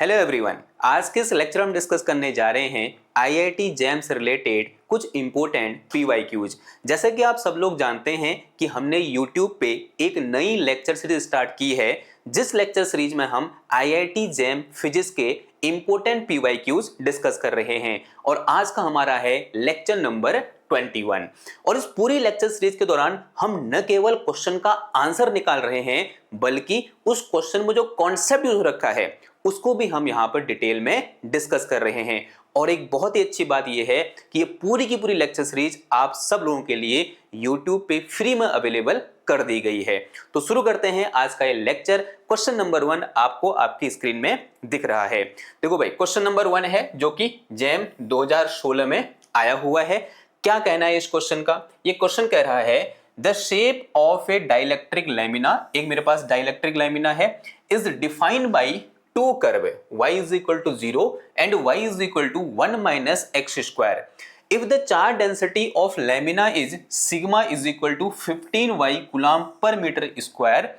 Hello everyone, आज के इस लेक्चर हम डिस्कस करने जा रहे हैं आईआईटी जैम से रिलेटेड कुछ इंपॉर्टेंट पीवाईक्यूज। जैसे कि आप सब लोग जानते हैं कि हमने यूट्यूब पे एक नई लेक्चर सीरीज स्टार्ट की है, जिस लेक्चर सीरीज में हम आईआईटी जैम फिजिक्स के इंपॉर्टेंट पीवाईक्यूज डिस्कस कर रहे हैं और आज का हमारा है लेक्चर नंबर 21। और इस पूरी लेक्चर सीरीज के दौरान हम न केवल क्वेश्चन का आंसर निकाल रहे हैं, बल्कि उस क्वेश्चन में जो कॉन्सेप्ट यूज रखा है उसको भी हम यहां पर डिटेल में डिस्कस कर रहे हैं। और एक बहुत ही अच्छी बात यह है कि ये पूरी की पूरी लेक्चर सीरीज आप सब लोगों के लिए YouTube पे फ्री में अवेलेबल कर दी गई है। तो शुरू करते हैं आज का ये लेक्चर। क्वेश्चन नंबर 1 आपको आपकी स्क्रीन में दिख रहा है। देखो भाई, क्वेश्चन नंबर 1 है जो कि जैम 2016 में आया हुआ है। क्या कहना है इस क्वेश्चन का? ये क्वेश्चन कह रहा है the shape of A dielectric lamina, एक मेरे पास डाइलेक्ट्रिक लैमिना है, is defined by two curve y is equal to 0 and y is equal to 1 minus x square. If the charge density of lamina is sigma is equal to 15y coulomb per meter square,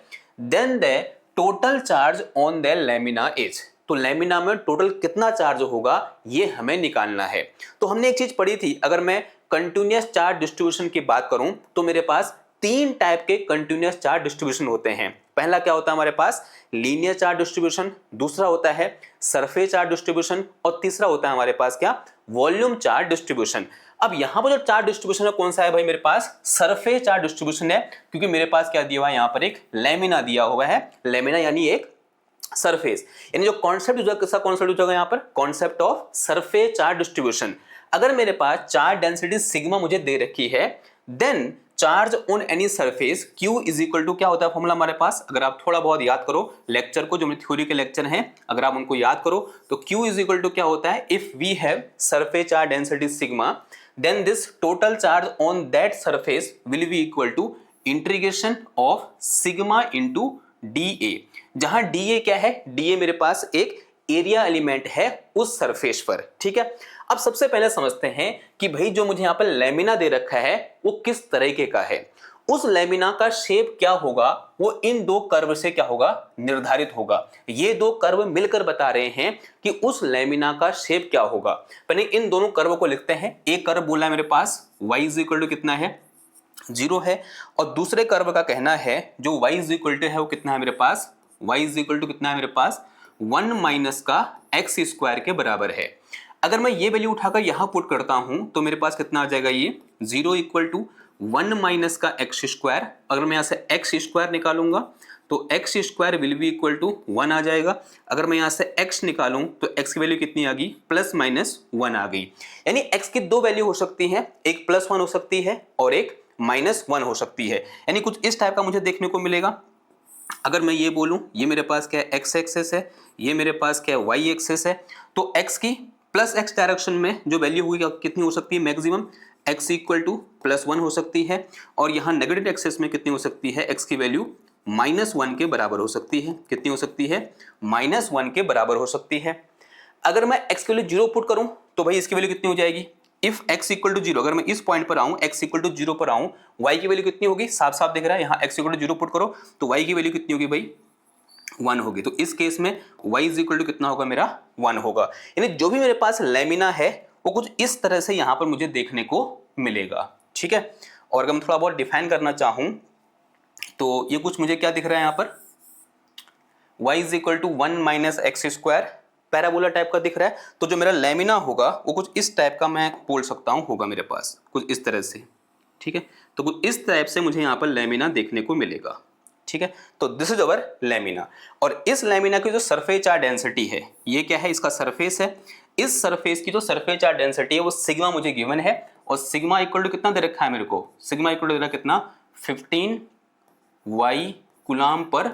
then the total charge on the lamina is. तो lamina में total कितना charge होगा ये हमें निकालना है। तो हमने एक चीज पढ़ी थी, अगर मैं कंटिन्यूअस चार्ज डिस्ट्रीब्यूशन की बात करूं तो मेरे पास तीन टाइप के कंटिन्यूअस चार्ज डिस्ट्रीब्यूशन होते हैं। पहला क्या होता है हमारे पास? लीनियर चार्ज डिस्ट्रीब्यूशन, दूसरा होता है सरफेस चार्ज डिस्ट्रीब्यूशन और तीसरा होता है हमारे पास क्या? Volume charge distribution. अब यहां पर जो चार्ज डिस्ट्रीब्यूशन है कौन सा है भाई? मेरे पास सरफेस चार्ज डिस्ट्रीब्यूशन है, क्योंकि मेरे पास क्या दिया हुआ है? यहां पर एक लैमिना दिया हुआ है। लैमिना यानी एक सरफेस, यानी जो कॉन्सेप्ट यूज किसका कॉन्सेप्ट यूज होगा यहां पर? Concept of surface charge distribution. अगर मेरे पास चार्ज डेंसिटी सिग्मा मुझे दे रखी है, then charge on any surface Q is equal to क्या होता है फॉर्मूला हमारे पास? अगर आप थोड़ा बहुत याद करो लेक्चर को, जो मेरे थ्योरी के लेक्चर हैं, अगर आप उनको याद करो तो Q इज इक्वल टू क्या होता है? If we have surface charge density sigma, then this total charge on that surface will be equal to integration of sigma into dA, जहां dA क्या है? dA मेरे पास एक एरिया एलिमेंट है उस सरफेस पर। ठीक है, अब सबसे पहले समझते हैं कि भाई जो मुझे यहां पर लैमिना दे रखा है वो किस तरीके का है। उस लैमिना का शेप क्या होगा वो इन दो कर्व से क्या होगा? निर्धारित होगा। ये दो कर्व मिलकर बता रहे हैं कि उस लैमिना का शेप क्या होगा। पहले इन दोनों कर्व को लिखते हैं। एक कर्व बोला है मेरे पास y इज इक्वल टू कितना है? 0 है, और दूसरे कर्व का कहना है जो y इज इक्वल टू है वो कितना है मेरे पास? y इज इक्वल टू कितना है मेरे पास? 1 माइनस का एक्स स्क्वायर के बराबर है। अगर मैं ये वैल्यू उठाकर यहां पुट करता हूं तो मेरे पास कितना आ जाएगा? ये 0 इक्वल टू 1 माइनस का एक्स स्क्वायर। अगर मैं यहां से एक्स स्क्वायर निकालूंगा तो x square will be equal to 1 आ जाएगा। अगर मैं यहां से x निकालूं तो x की वैल्यू कितनी आ गई? प्लस माइनस 1 आ गई। यानी x की दो वैल्यू हो सकती है, एक प्लस 1 हो सकती है और एक माइनस 1 हो सकती है। यानी कुछ इस टाइप का मुझे देखने को मिलेगा। अगर मैं ये बोलूं ये मेरे पास क्या है? एक्स एक्सेस है, ये मेरे पास क्या है? वाई एक्सेस है। तो x की प्लस एक्स डायरेक्शन में जो वैल्यू हुई कितनी हो सकती है? Maximum x equal two plus 1 हो सकती है, और यहाँ नेगेटिव एक्सेस में कितनी हो सकती है? x की वैल्यू -1 के बराबर हो सकती है। कितनी हो सकती है? -1 के बराबर हो सकती है। अगर मैं x की वैल्यू 0 पुट करूं तो भाई इसकी वैल्यू कितनी हो जाएगी? इफ x इक्वल टू 0, अगर मैं इस पॉइंट पर आऊं, x इक्वल टू 0 पर आऊं, y की वैल्यू कितनी होगी? साफ साफ दिख रहा है, यहाँ x इक्वल टू 0 पुट करो तो y की वैल्यू कितनी होगी भाई? 1 होगी। तो इस केस में y इज इक्वल टू कितना होगा मेरा? 1 होगा। यानी जो भी मेरे पास लैमिना है वो कुछ इस तरह से यहां पर मुझे देखने को मिलेगा। ठीक है, और अगर मैं थोड़ा बहुत डिफाइन करना चाहूं तो ये कुछ मुझे क्या दिख रहा है यहाँ पर? y is equal to 1 minus x square, parabola type का दिख रहा है। तो जो मेरा लैमिना होगा वो कुछ इस टाइप का मैं बोल सकता हूँ होगा मेरे पास, कुछ इस तरह से। ठीक है, तो कुछ इस टाइप से मुझे यहाँ पर लैमिना देखने को मिलेगा। ठीक है, तो दिस इज अवर लैमिना। और इस लैमिना की जो सरफेस चार्ज डेंसिटी है, ये क्या है? इसका सरफेस है। इस सरफेस की जो सरफेस चार्ज डेंसिटी है वो सिग्मा मुझे गिवन है, और सिग्मा इक्वल टू कितना दे रखा है मेरे को? सिग्मा इक्वल टू दे रखा कितना? 15y कूलम्ब पर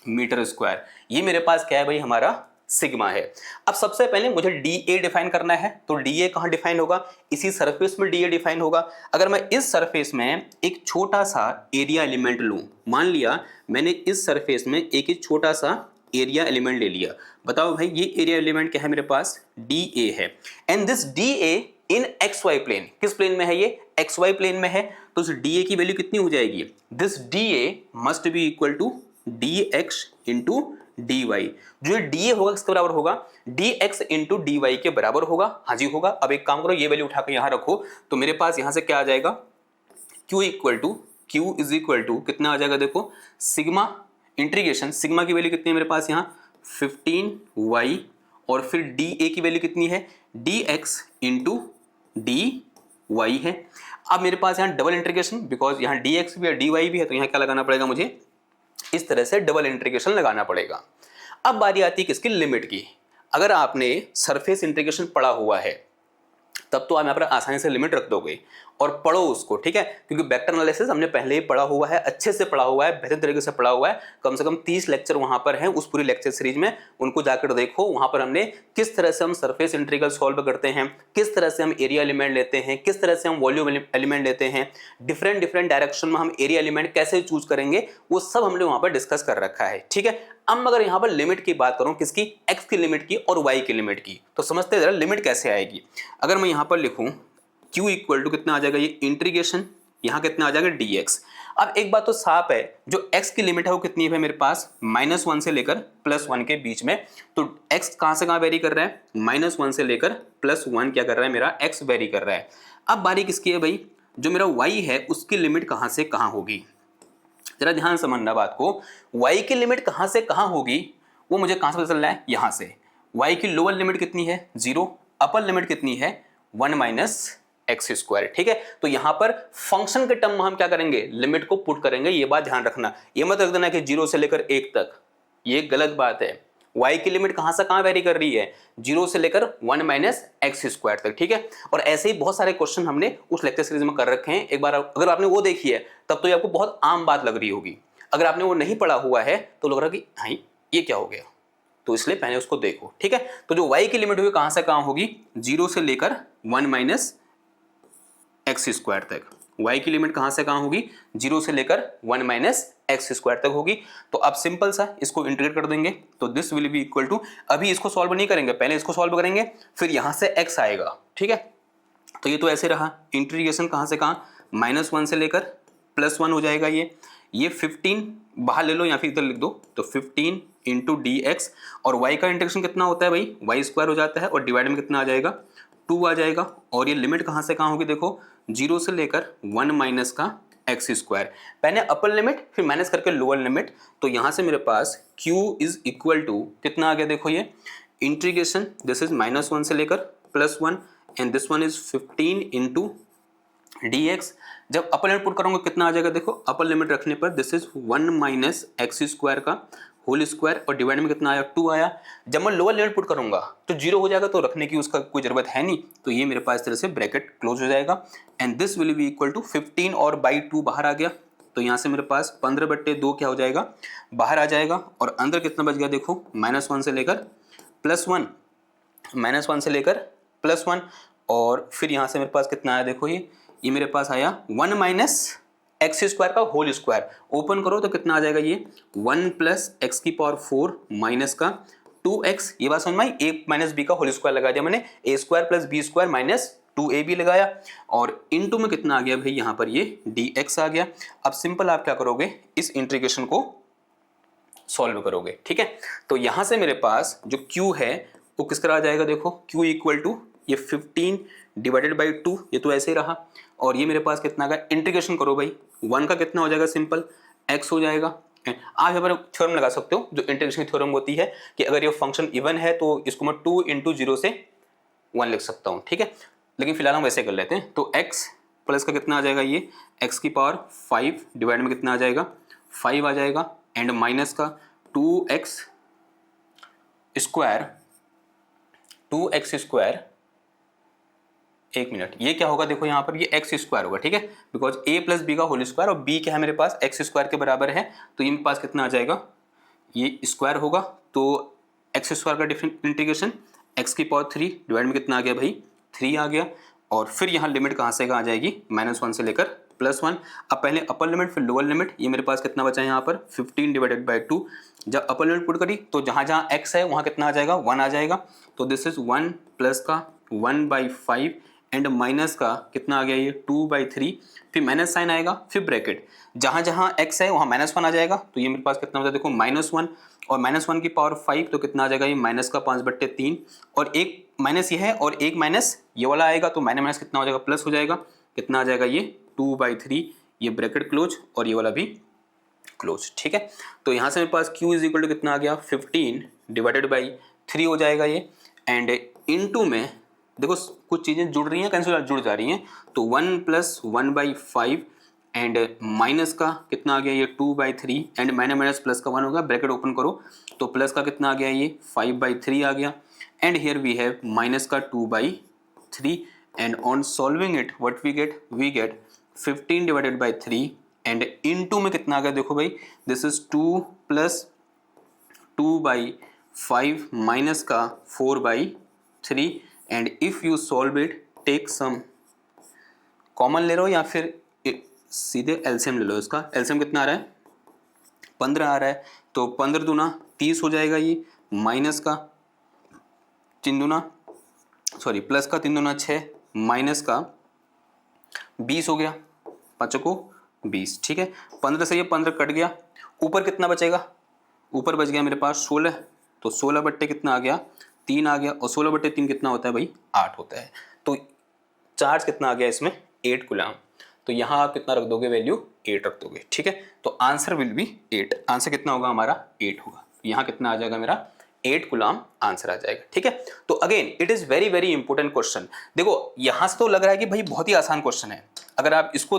मीटर स्क्वायर। ये मेरे पास क्या है भाई? हमारा सिग्मा है। अब सबसे पहले मुझे dA डिफाइन करना है, तो dA कहाँ डिफाइन होगा? इसी सरफेस में dA डिफाइन होगा। अगर मैं इस सरफेस में एक छोटा सा एरिया एलिमेंट लूं, मान लिया मैंने इस सरफेस में एक छोटा सा एरिया एलिमेंट ले लिया, बताओ भाई ये एरिया एलिमेंट क्या है मेरे पास? dA है। And this dA in XY plane, किस प्लेन में है ये? XY प्लेन में है। तो इस dA की वैल्यू कितनी हो जाएगी? This dA must be equal to dx into d y. जो ये डी ए होगा किसके बराबर होगा, d x into d y के बराबर होगा। हाँ जी होगा। अब एक काम करो, ये वैल्यू उठाकर यहां रखो, तो मेरे पास यहां से क्या आ जाएगा, क्यू इज इक्वल टू कितना आ जाएगा, देखो सिग्मा इंटीग्रेशन, सिग्मा की वैल्यू कितनी है मेरे पास यहाँ 15y, और फिर डी ए की वैल्यू कितनी है, d x into d y है। अब मेरे पास यहाँ डबल इंटीग्रेशन, बिकॉज यहाँ डी एक्स भी है डी वाई भी है, तो यहाँ क्या लगाना पड़ेगा मुझे, इस तरह से डबल इंटीग्रेशन लगाना पड़ेगा। अब बारी आती है किसकी, लिमिट की। अगर आपने सरफेस इंटीग्रेशन पढ़ा हुआ है तब तो आप यहाँ पर आसानी से लिमिट रख दोगे और पढ़ो उसको, ठीक है, क्योंकि वेक्टर एनालिसिस हमने पहले ही पढ़ा हुआ है, अच्छे से पढ़ा हुआ है, बेहतर तरीके से पढ़ा हुआ है। कम से कम 30 लेक्चर वहां पर हैं उस पूरी लेक्चर सीरीज में, उनको जाकर देखो। वहां पर हमने किस तरह से हम सरफेस इंटीग्रल सॉल्व करते हैं, किस तरह से हम एरिया एलिमेंट लेते हैं, किस तरह से हम वॉल्यूम एलिमेंट लेते हैं, डिफरेंट डायरेक्शन में हम एरिया एलिमेंट कैसे चूज करेंगे, वो सब हमने वहां पर डिस्कस कर रखा है, ठीक है। अब अगर यहाँ पर लिमिट की बात करूं, किसकी, एक्स की लिमिट की और वाई की लिमिट की, तो समझते हैं जरा लिमिट कैसे आएगी। अगर मैं यहाँ पर लिखूं q इक्वल टू कितना आ जाएगा, ये इंटीग्रेशन, यहाँ कितना आ जाएगा dx। अब एक बात तो साफ है, जो x की लिमिट है वो कितनी है मेरे पास, -1 से लेकर +1 के बीच में। तो x कहाँ से कहाँ वेरी कर रहा है, -1 से लेकर +1 क्या कर रहा है, मेरा x वेरी कर रहा है। अब बारी किसकी है भाई, जो मेरा y है उसकी लिमिट कहाँ से कहाँ होगी, जरा ध्यान समझना बात को। y की लिमिट कहाँ से कहाँ होगी वो मुझे कहाँ से पता चल रहा है, यहाँ से। y की लोअर लिमिट कितनी है 0, अपर लिमिट कितनी है 1 - x स्क्वायर, ठीक है। तो यहाँ पर फंक्शन के टर्म में हम क्या करेंगे, लिमिट को पुट करेंगे, ये बात ध्यान रखना। ये मत रख देना कि 0 से लेकर 1 तक, ये गलत बात है। y की लिमिट कहाँ से कहाँ वेरी कर रही है, 0 से लेकर 1 - x स्क्वायर तक, ठीक है। और ऐसे ही बहुत सारे क्वेश्चन हमने उस लेक्चर सीरीज में कर रखे हैं। एक बार अगर आपने वो देखी है तब तो ये आपको बहुत आम बात लग रही होगी। अगर आपने वो नहीं पढ़ा हुआ है तो लग रहा कि हाँ ये क्या हो गया, तो इसलिए पहले उसको देखो, ठीक है। तो जो y की लिमिट होगी कहाँ से कहाँ होगी, 0 से लेकर 1 - x स्क्वायर तक। y की लिमिट कहाँ से कहाँ होगी, 0 से लेकर 1 - x स्क्वायर तक होगी। तो अब सिंपल सा इसको इंटीग्रेट कर देंगे, तो this will be equal to, अभी इसको सॉल्व नहीं करेंगे, पहले इसको सॉल्व करेंगे, फिर यहाँ से x आएगा, ठीक है। तो ये तो ऐसे रहा, इंटीग्रेशन कहाँ से कहाँ, -1 से लेकर +1 हो जाएगा। ये 15 बाहर ले लो या फिर इधर लिख दो, तो 15 इंटू डी एक्स, और y का इंटीग्रेशन कितना होता है भाई, y स्क्वायर हो जाता है, और डिवाइड में कितना आ जाएगा 2 आ जाएगा। और ये लिमिट कहाँ से कहाँ होगी, देखो 0 से लेकर 1 - x स्क्वायर, पहले अपर लिमिट फिर माइनस करके लोअर लिमिट। तो यहाँ से मेरे पास q इज इक्वल टू कितना आ गया, देखो ये इंटीग्रेशन, दिस इज -1 से लेकर +1 and this one is 15 into dx। जब अपर लिमिट पुट करूंगा कितना आ जाएगा, देखो अपर लिमिट रखने पर दिस इज 1 - x स्क्वायर का होल स्क्वायर, और डिवाइड में कितना आया 2 आया। जब मैं लोअर लिमिट पुट करूंगा तो 0 हो जाएगा, तो रखने की उसका कोई जरूरत है नहीं, तो ये मेरे पास इस तरह से ब्रैकेट क्लोज हो जाएगा। And this will be equal to 15 और बाई 2 बाहर आ गया, तो यहाँ से मेरे पास 15/2 क्या हो जाएगा, बाहर आ जाएगा। और अंदर कितना बच गया, देखो -1 से लेकर +1, -1 से लेकर +1, और फिर यहाँ से मेरे पास कितना आया, देखो ये मेरे पास आया 1 - x स्क्वायर का होल स्क्वायर। ओपन करो तो कितना आ जाएगा, ये 1 + x⁴ माइनस का 2x। ये बात समझ में आई, a - b का होल स्क्वायर लगा दिया मैंने, a² + b² - 2ab लगाया, और इनटू में कितना आ गया भाई, यहाँ पर ये dx आ गया। अब सिंपल आप क्या करोगे, इस इंटीग्रेशन को सॉल्व करोगे, ठीक है। तो यहाँ से मेरे पास जो q है वो किस तरह आ जाएगा, देखो q इक्वल टू ये 15 डिवाइडेड बाई 2, ये तो ऐसे ही रहा, और ये मेरे पास कितना का इंटीग्रेशन करो भाई, 1 का कितना हो जाएगा, सिंपल x हो जाएगा। आप यहाँ पर थ्योरम लगा सकते हो, जो इंटीग्रेशन की थ्योरम होती है कि अगर ये फंक्शन इवन है तो इसको मैं 2 × 0 से 1 लिख सकता हूँ, ठीक है। लेकिन फिलहाल हम वैसे कर लेते हैं, तो x प्लस का कितना आ जाएगा, ये x⁵ डिवाइड में कितना आ जाएगा 5 आ जाएगा, एंड माइनस का 2x स्क्वायर, एक मिनट, ये क्या होगा, देखो यहाँ पर ये x स्क्वायर होगा, ठीक है, बिकॉज a + b का होल स्क्वायर, और b क्या है मेरे पास x स्क्वायर के बराबर है, तो ये मेरे पास कितना आ जाएगा, ये स्क्वायर होगा, तो x स्क्वायर का डिफरेंट इंटीग्रेशन x⁵ डिवाइड में कितना आ गया भाई 3 आ गया। और फिर यहाँ लिमिट कहाँ से कहाँ आ जाएगी, -1 से लेकर +1। अब पहले अपर लिमिट फिर लोअर लिमिट, ये मेरे पास कितना बचा है यहाँ पर 15 डिवाइडेड बाई 2। जब अपर लिमिट पुट करी तो जहाँ जहाँ x है वहाँ कितना आ जाएगा 1 आ जाएगा, तो दिस इज 1 प्लस का 1/5 एंड माइनस का कितना आ गया ये 2/3, फिर माइनस साइन आएगा, फिर ब्रैकेट, जहां जहां x है वहां -1 आ जाएगा, तो ये मेरे पास कितना होता है देखो -1 और -1 की पावर 5, तो कितना आ जाएगा ये माइनस का 5/3, और एक माइनस ये है और एक माइनस ये वाला आएगा, तो माइनस माइनस कितना हो जाएगा प्लस हो जाएगा, कितना आ जाएगा ये 2/3, ये ब्रैकेट क्लोज और ये वाला भी क्लोज। ठीक है, तो यहाँ से मेरे पास q इज इक्वल टू कितना आ गया 15/3 हो जाएगा ये, एंड इनटू में देखो कुछ चीजें जुड़ रही हैं, कैंसिल जुड़ जा रही हैं, तो 1 + 1/5 एंड माइनस का कितना आ गया ये 2/3 एंड माइनस माइनस प्लस का 1 होगा, ब्रैकेट ओपन करो तो प्लस का कितना आ गया ये 5/3 आ गया, and here we have minus का 2/3 and on solving it what we get 15/3 and into में कितना आ गया देखो भाई, दिस इज 2 + 2/5 माइनस का 4/3 and if you solve it take some common ले लो या फिर सीधे एलसीएम ले लो, इसका एलसीएम कितना आ रहा है 15 आ रहा है, तो 15 दूना 30 हो जाएगा ये, माइनस का 3 दूना सॉरी प्लस का 3 दूना 6 माइनस का 20 हो गया, 5 को 20। ठीक है, 15 से ये 15 कट गया, ऊपर कितना बचेगा, ऊपर बच गया मेरे पास 16, तो 16 बट्टे कितना आ गया 3 आ गया, और 16/3 कितना होता है भाई 8 होता है, तो चार्ज कितना आ गया इसमें 8 कूलम, तो यहाँ आप कितना रख दोगे वैल्यू 8 रख दोगे। ठीक है, तो आंसर विल बी 8, आंसर कितना होगा हमारा 8 होगा, यहाँ कितना आ जाएगा मेरा 8 कूलम आंसर आ जाएगा। ठीक है, तो again it is very very important question. देखो यहाँ से तो लग रहा है कि भाई बहुत ही आसान क्वेश्चन है, अगर आप इसको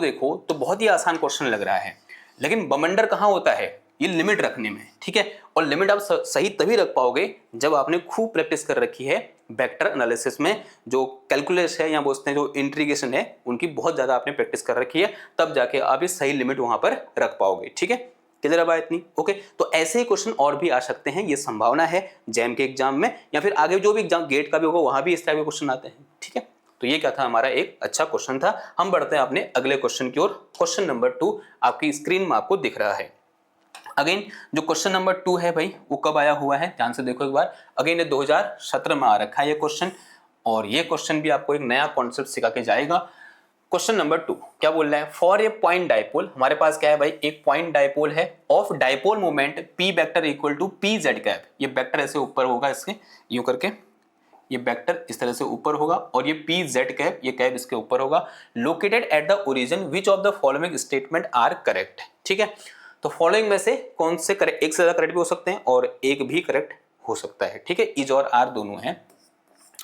देखो तो बहुत ही आसान क्वेश्चन लग रहा है, लेकिन बमंडर कहाँ होता है ये लिमिट रखने में। ठीक है, और लिमिट आप सही तभी रख पाओगे जब आपने खूब प्रैक्टिस कर रखी है वेक्टर एनालिसिस में, जो कैलकुलस है या बोलते हैं जो इंटीग्रेशन है उनकी बहुत ज्यादा आपने प्रैक्टिस कर रखी है, तब जाके आप ये सही लिमिट वहां पर रख पाओगे। ठीक है, क्लियर है बात इतनी? ओके, तो ऐसे ही क्वेश्चन और भी आ सकते हैं, ये संभावना है जैम के एग्जाम में या फिर आगे जो भी एग्जाम गेट का भी होगा वहां भी इस टाइप के क्वेश्चन आते हैं। ठीक है, तो ये क्या था हमारा एक अच्छा क्वेश्चन था। हम बढ़ते हैं अपने अगले क्वेश्चन की ओर। क्वेश्चन नंबर 2 आपकी स्क्रीन में आपको दिख रहा है। अगेन जो क्वेश्चन नंबर 2 है भाई वो कब आया हुआ है, ध्यान से देखो एक बार। अगेन ये 2017 में आ रखा है ये क्वेश्चन, और ये क्वेश्चन भी आपको एक नया कॉन्सेप्ट सिखा के जाएगा। क्वेश्चन नंबर 2 क्या बोल रहा है, फॉर ए पॉइंट डाइपोल, हमारे पास क्या है भाई एक पॉइंट डाइपोल है of dipole moment p vector equal to p z cap, ये वेक्टर ऐसे ऊपर होगा इसके यूं करके, ये वेक्टर इस तरह से ऊपर होगा और ये p z कैप, ये कैप इसके ऊपर होगा, located at the origin which of the following statement are correct. ठीक है, तो फॉलोइंग में से कौन से करेक्ट, एक से ज्यादा करेक्ट भी हो सकते हैं और एक भी करेक्ट हो सकता है। ठीक है, इज और आर दोनों है,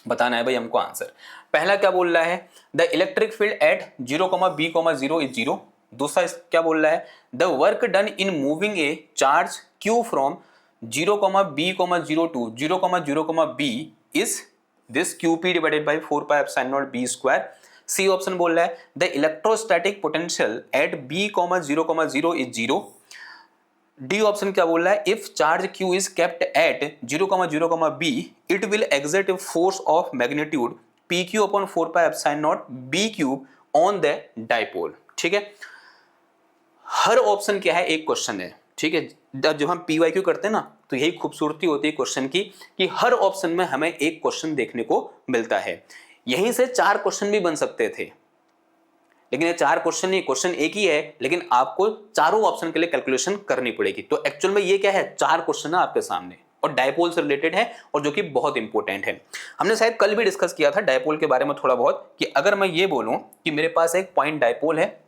बताना है भाई हमको आंसर। पहला क्या बोल रहा है, the electric field at 0,b,0 is 0। दूसरा क्या बोल रहा है, the work done in moving a charge q from 0,b,0 to 0,0,b is this qp divided by 4πε0 b square. C option बोल रहा है the electrostatic potential at b,0,0 is 0। D option क्या बोल रहा है, if charge q is kept at 0,0,b it will exert a force of magnitude pq upon 4πε0 b cube on the dipole. ठीक है, हर option क्या है एक क्वेश्चन है। ठीक है, जब हम PYQ करते हैं ना तो यही खूबसूरती होती है क्वेश्चन की कि हर ऑप्शन में हमें एक क्वेश्चन देखने को मिलता है। यहीं से 4 क्वेश्चन भी बन सकते थे, लेकिन ये 4 क्वेश्चन नहीं, क्वेश्चन एक ही है, लेकिन आपको चारों ऑप्शन के लिए कैलकुलेशन करनी पड़ेगी। तो एक्चुअल में ये क्या है, 4 क्वेश्चन है आपके सामने और डायपोल से रिलेटेड है और जो कि बहुत इंपॉर्टेंट है। हमने शायद कल भी डिस्कस किया था डायपोल के बारे में थोड़ा बहुत, कि अगर मैं ये बोलूं कि मेरे पास एक पॉइंट डायपोल है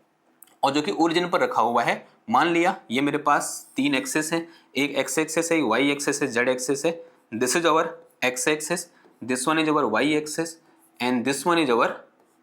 और जो कि ओरिजिन पर रखा हुआ है, मान लिया ये मेरे पास 3 एक्सेस है, एक एक्स एक्सेस है, वाई एक्सेस है, जेड एक्सेस है, this is our x axis, this one is our y axis and this one is our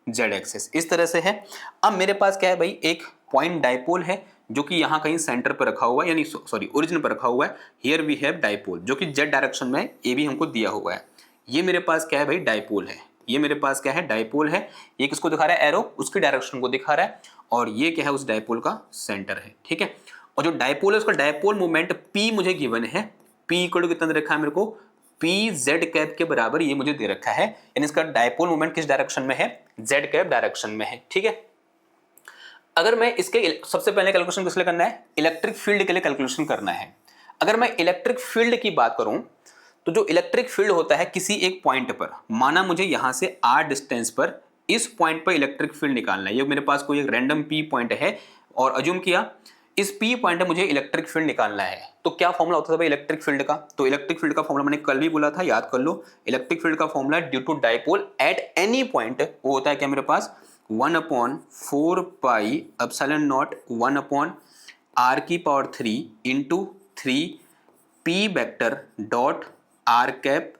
z axis, इस तरह से है। अब मेरे पास क्या है भाई, एक पॉइंट डाइपोल है जो कि यहाँ कहीं सेंटर पर रखा हुआ है, यानी सॉरी ओरिजिन पर रखा हुआ है। हियर वी हैव डाइपोल जो कि जेड डायरेक्शन में, ये भी हमको दिया हुआ है। ये मेरे पास क्या है भाई, डाइपोल है। ये मेरे पास क्या है, डाइपोल है। ये किसको दिखा रहा है, एरो, उसकी डायरेक्शन को दिखा रहा है, और ये क्या है उस डाइपोल का सेंटर है। ठीक है, और जो डाइपोल है उसका डाइपोल मोमेंट P मुझे गिवन है, P इक्वल टू कितना दे रखा है मेरे को, P z कैप के बराबर ये मुझे दे रखा है, यानी इसका डाइपोल मोमेंट किस डायरेक्शन में है, z कैप डायरेक्शन में है। ठीक है, अगर मैं इसके सबसे पहले कैलकुलेशन किस लिए करना है, इलेक्ट्रिक फील्ड के लिए कैलकुलेशन करना है। अगर मैं इलेक्ट्रिक फील्ड की बात करूं तो जो इलेक्ट्रिक फील्ड होता है किसी एक पॉइंट पर, माना मुझे यहां से r डिस्टेंस पर इस पॉइंट पर इलेक्ट्रिक फील्ड निकालना है, ये मेरे पास कोई एक रैंडम p पॉइंट है और अज्यूम किया इस p पॉइंट पे मुझे इलेक्ट्रिक फील्ड निकालना है, तो क्या फॉर्मूला होता था भाई इलेक्ट्रिक फील्ड का? तो इलेक्ट्रिक फील्ड का फॉर्मूला मैंने कल भी बोला था, याद कर लो। इलेक्ट्रिक फील्ड का formula due to dipole at any point, वो होता है क्या मेरे पास 1/4 pi epsilon naught 1/r³ into 3 p vector dot r cap,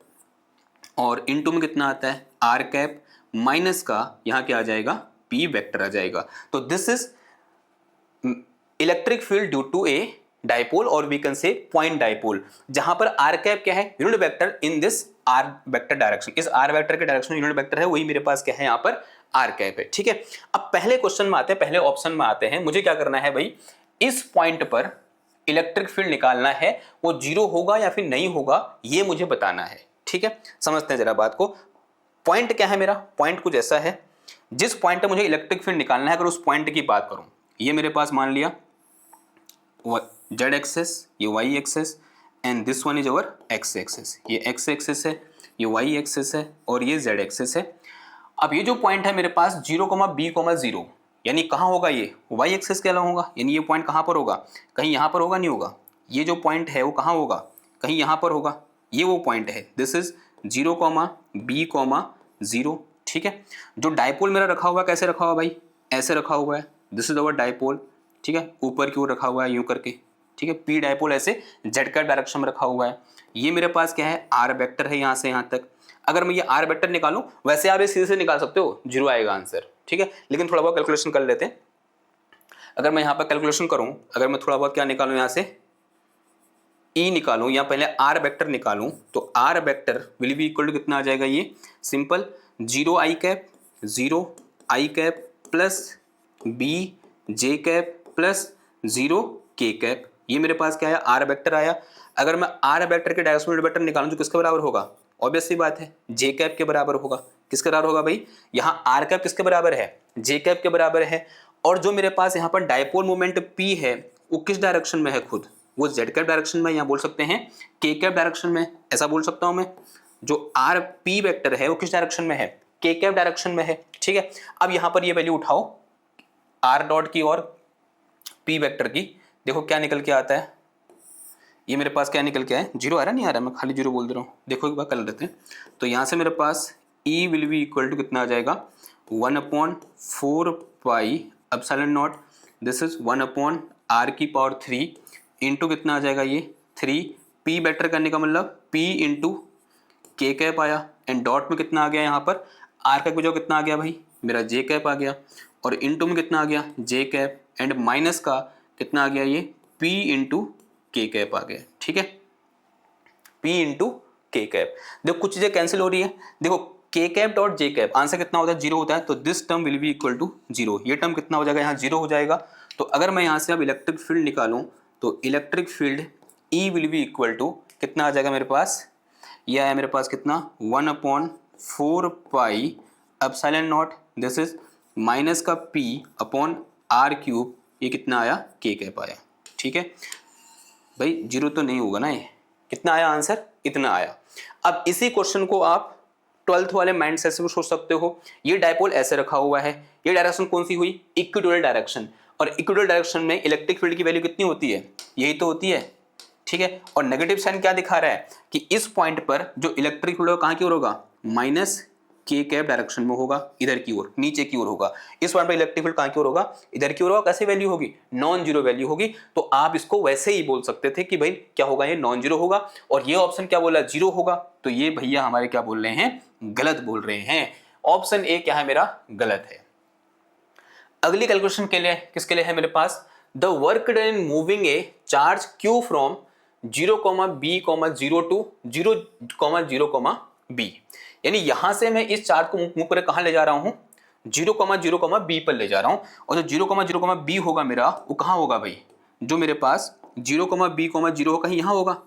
और इंटू में कितना आता है r कैप माइनस का यहाँ क्या आ जाएगा p वेक्टर आ जाएगा। तो this is electric field due to a dipole और we can say point dipole, जहां पर r कैप क्या है unit vector in this r vector direction, इस r वेक्टर के डायरेक्शन में यूनिट वेक्टर है, वही मेरे पास क्या है यहाँ पर r कैप है। ठीक है, अब पहले क्वेश्चन में आते हैं, पहले ऑप्शन में आते हैं। मुझे क्या करना है भाई, इस पॉइंट पर इलेक्ट्रिक फील्ड निकालना है, वो जीरो होगा या फिर नहीं होगा ये मुझे बताना है। ठीक है, समझते हैं जरा बात को। पॉइंट क्या है मेरा, पॉइंट कुछ ऐसा है जिस पॉइंट पे मुझे इलेक्ट्रिक फील्ड निकालना है। अगर उस पॉइंट की बात करूं, ये मेरे पास मान लिया z एक्सेस, ये y axis and this one is our x axis, ये x एक्सेस है, ये y एक्सेस है और ये z एक्सेस है। अब ये जो पॉइंट है मेरे पास 0,b,0, यानी कहाँ होगा ये y एक्सेस के अलावा होगा, यानी ये पॉइंट कहाँ पर होगा, कहीं यहाँ पर होगा नहीं होगा, ये जो पॉइंट है वो कहाँ होगा, कहीं यहाँ पर होगा, ये वो पॉइंट है। This is 0,b,0। ठीक है, जो डाइपोल मेरा रखा हुआ है कैसे रखा हुआ भाई, ऐसे रखा हुआ है, दिस इज अवर डाइपोल। ठीक है, ऊपर की ओर रखा हुआ है यूं करके। ठीक है, पी डाइपोल ऐसे जेड का डायरेक्शन में रखा हुआ है। ये मेरे पास क्या है आर वेक्टर है यहाँ से यहाँ तक। अगर मैं ये आर वेक्टर निकालूं, वैसे आप ये सीधे से निकाल सकते हो, जीरो आएगा आंसर। ठीक है, लेकिन थोड़ा बहुत कैलकुलेशन कर लेते हैं। अगर मैं यहाँ पर कैलकुलेशन करूँ, अगर मैं थोड़ा बहुत क्या निकालूँ यहाँ से ई निकालूं या पहले आर वेक्टर निकालूं, तो r vector will be equal to कितना आ जाएगा, ये simple 0i cap 0i cap plus b j cap plus 0k cap. ये मेरे पास क्या आया आर वेक्टर आया। अगर मैं आर वेक्टर के डायरेक्शनल वेक्टर निकालूं तो किसके बराबर होगा, ऑब्वियस सी बात है जे कैप के बराबर होगा। किसके बराबर होगा भाई, यहाँ आर कैप किसके बराबर है, जे कैप के बराबर है। और जो मेरे पास यहाँ पर डाइपोल मोमेंट पी है वो किस डायरेक्शन में है, खुद वो जेड कैप डायरेक्शन में, यहाँ बोल सकते हैं के कैप डायरेक्शन में, ऐसा बोल सकता हूं मैं। जो आर पी वेक्टर है वो किस डायरेक्शन में है, के कैप डायरेक्शन में है। ठीक है, अब यहाँ पर ये वैल्यू उठाओ आर डॉट की और पी वेक्टर की, देखो क्या निकल के आता है। ये मेरे पास क्या निकल के आया, जीरो आ रहा नहीं आ रहा, मैं खाली जीरो बोल दे रहा हूँ। देखो एक बार कर लेते हैं। तो यहाँ से मेरे पास ई विल बी इक्वल टू कितना आ जाएगा 1/4 pi epsilon naught, this is 1/r³ into कितना आ जाएगा ये 3 पी बेटर करने का मतलब p इंटू के कैप आया एंड डॉट में कितना आ गया, यहाँ पर आर कैप जो कितना आ गया भाई मेरा जे कैप आ गया, और इंटू में कितना आ गया जे कैप एंड माइनस का कितना आ गया ये p इंटू के कैप आ गया। ठीक है, p इंटू के कैप। देखो कुछ चीजें कैंसिल हो रही है, देखो के कैप डॉट जे कैप आंसर कितना होता है, जीरो होता है। तो this term will be equal to zero, ये टर्म कितना हो जाएगा यहाँ जीरो हो जाएगा। तो अगर मैं यहाँ से अब इलेक्ट्रिक फील्ड निकालूं तो electric field E will be equal to कितना आ जाएगा मेरे पास, ये आया मेरे पास कितना 1/4 pi epsilon naught, this is minus का P अपॉन r³, ये कितना आया के कैप आया। ठीक है भाई, जीरो तो नहीं होगा ना, ये कितना आया आंसर, इतना आया। अब इसी क्वेश्चन को आप 12th वाले माइंड सेट से भी सोच सकते हो। ये डाइपोल ऐसे रखा हुआ है, ये डायरेक्शन कौन सी हुई, इक्वेटोरियल डायरेक्शन, और इक्वेटोरियल डायरेक्शन में इलेक्ट्रिक फील्ड की वैल्यू कितनी होती है, यही तो होती है। ठीक है, और नेगेटिव साइन क्या दिखा रहा है कि इस पॉइंट पर जो इलेक्ट्रिक फील्ड कहाँ की ओर होगा, माइनस के कैप डायरेक्शन में होगा, इधर की ओर नीचे की ओर होगा। इस पॉइंट पर इलेक्ट्रिक फील्ड कहाँ की ओर होगा, इधर की ओर होगा। कैसे वैल्यू होगी, नॉन जीरो वैल्यू होगी। तो आप इसको वैसे ही बोल सकते थे कि भाई क्या होगा, ये नॉन जीरो होगा, और ये ऑप्शन क्या बोला जीरो होगा। तो ये भैया हमारे क्या बोल रहे हैं, गलत बोल रहे हैं। ऑप्शन ए क्या है मेरा, गलत है। अगली कैलकुलेशन के लिए किसके लिए है मेरे पास, the work done in moving a charge Q from 0,b,0 to 0,0,b, यानी यहां से मैं इस चार्ज को मूव कर कहां ले जा रहा हूं, 0,0,b पर ले जा रहा हूं। और जो 0,0,b होगा मेरा वो कहां होगा भाई, जो मेरे पास 0,b,0 कहीं यहां होगा।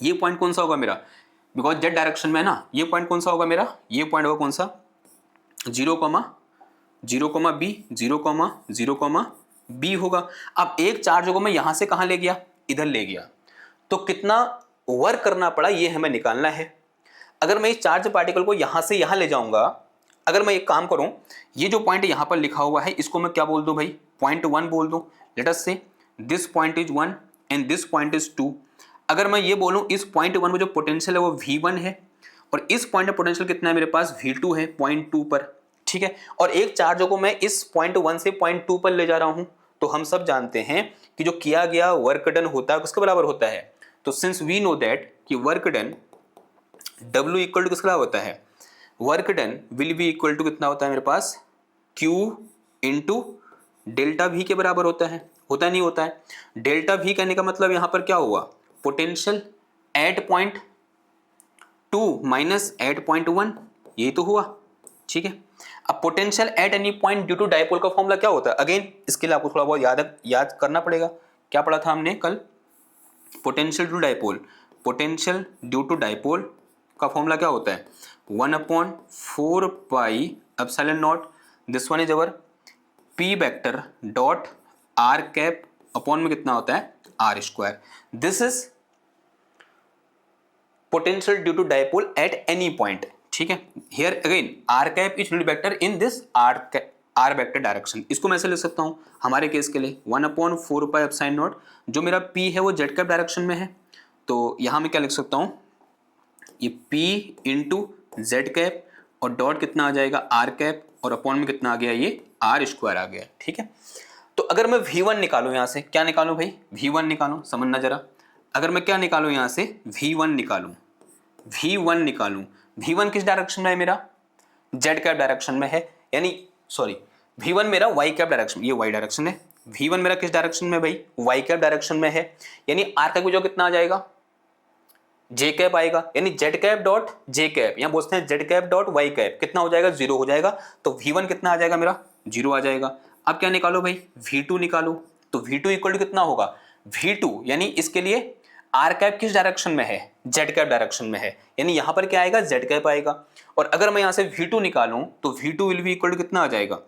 ये पॉइंट कौन सा होगा मेरा, बिकॉज जेड डायरेक्शन में है ना, ये पॉइंट कौन सा होगा मेरा, ये पॉइंट होगा कौन सा 0,0,b 0,0,b होगा। अब एक चार्ज होगा मैं यहां से कहां ले गया, इधर ले गया, तो कितना वर्क करना पड़ा ये हमें निकालना है। अगर मैं इस चार्ज पार्टिकल को यहां से यहां ले जाऊंगा, अगर मैं एक काम करूं, ये जो पॉइंट यहां पर लिखा हुआ है इसको मैं क्या बोल दूं भाई, पॉइंट 1 बोल दूं। लेट अस से this point is 1 and this point is 2। अगर मैं ये बोलूं इस पॉइंट 1 में जो पोटेंशियल है वो V1 है और इस पॉइंट में पोटेंशियल कितना है मेरे पास, V2 है पॉइंट 2 पर, ठीक है। और एक चार्ज को मैं इस पॉइंट 1 से पॉइंट 2 पर ले जा रहा हूं, तो हम सब जानते हैं कि जो किया गया वर्क डन होता है किसके बराबर होता है। तो सिंस वी नो दैट कि work done W equal to किसका होता है, work done will be equal to कितना होता है मेरे पास, Q इंटू डेल्टा V के बराबर होता है। होता नहीं होता है, डेल्टा V कहने का मतलब यहां पर क्या हुआ, potential at point 2 minus at point 1, यही तो हुआ, ठीक है। अब potential at any point due to dipole का फॉर्मूला क्या होता है, अगेन इसके लिए आपको थोड़ा बहुत याद करना पड़ेगा। क्या पढ़ा था हमने कल, potential due dipole, potential due to dipole का फॉर्मूला क्या होता है, 1/4 pi epsilon naught, this one is our p vector dot r cap upon में कितना होता है, r square. This is potential due to dipole at any point, ठीक है। Here again r cap is unit vector in this r vector direction. इसको मैं ऐसे लिख सकता हूं हमारे केस के लिए 1/4 पाई एप्सिलॉन नॉट, जो मेरा पी है वो जेड कैप डायरेक्शन में है, तो यहां मैं क्या लिख सकता हूं, ये P इंटू जेड कैप और डॉट कितना आ जाएगा आर कैप और अपॉन में कितना आ गया, ये आर स्क्वायर आ गया, ठीक है। तो अगर मैं V1 निकालूं यहां से, क्या निकालूं भाई, V1 निकालूं, समझना जरा। अगर मैं क्या निकालूं यहां से, V1 निकालूं, V1 निकालूं, V1 किस डायरेक्शन में है मेरा, जेड कैप डायरेक्शन में है, यानी सॉरी V1 मेरा वाई कैप डायरेक्शन, ये वाई डायरेक्शन है, V1 मेरा किस डायरेक्शन में भाई, वाई कैप डायरेक्शन में है, यानी आर का जो कितना आ जाएगा, जे कैप आएगा, यानी जेड कैप डॉट जे कैप, यहां बोलते हैं z cap dot y cap, कितना हो जाएगा, 0 हो जाएगा। तो V1 कितना आ जाएगा मेरा, 0 आ जाएगा। अब क्या निकालो भाई, V2 निकालो, तो V2 इक्वल टू कितना होगा, V2 यानी इसके लिए आर कैप किस डायरेक्शन में है, जेड कैप डायरेक्शन में है, यानी यहां पर क्या आएगा, जेड कैप आएगा। और अगर मैं यहां से V2 निकालूं तो V2 will be equal to कितना आ जाएगा,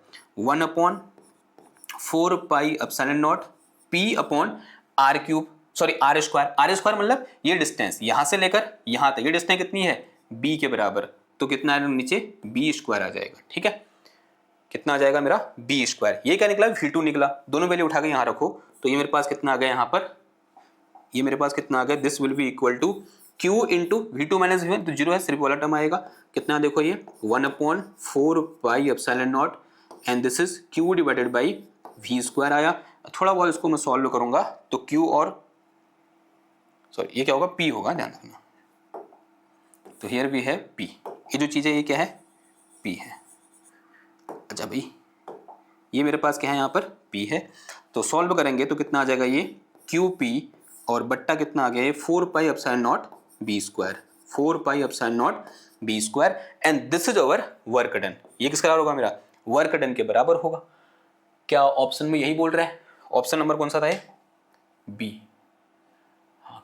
1/4 pi epsilon naught P upon r cube, sorry r square. R square मतलब ये डिस्टेंस यहां से लेकर यहां तक, ये डिस्टेंस कितनी है, B के बराबर, तो कितना है नीचे B स्क्वायर आ जाएगा, ठीक है। कितना आ जाएगा मेरा, B स्क्वायर। ये क्या निकला, V2 निकला। दोनों वैल्यू उठा के यहां रखो, तो ये मेरे पास कितना आ गया यहां पर, ये मेरे पास कितना आ गया, this will be equal to Q into V2 minus V1, तो 0 है, सिर्फ वाला टर्म आएगा, कितना देखो ये 1/4 pi epsilon not and this is Q divided by V square आया। थोड़ा बहुत इसको मैं सॉल्व करूंगा तो Q और सॉरी ये क्या होगा, P होगा, ध्यान रखना। तो हियर भी है P, ये जो चीज़ है ये क्या है, P है। अच्छा भाई ये मेरे पास क्या है, यहाँ पर P है, तो सॉल्व करेंगे तो कितना आ जाएगा, ये QP और बट्टा कितना आ गया, ये 4 pi epsilon not B square, 4 pi epsilon not B square and this is our work done. ये किसका बराबर होगा मेरा, वर्क डन के बराबर होगा। क्या ऑप्शन में यही बोल रहा है, ऑप्शन नंबर कौन सा था, B।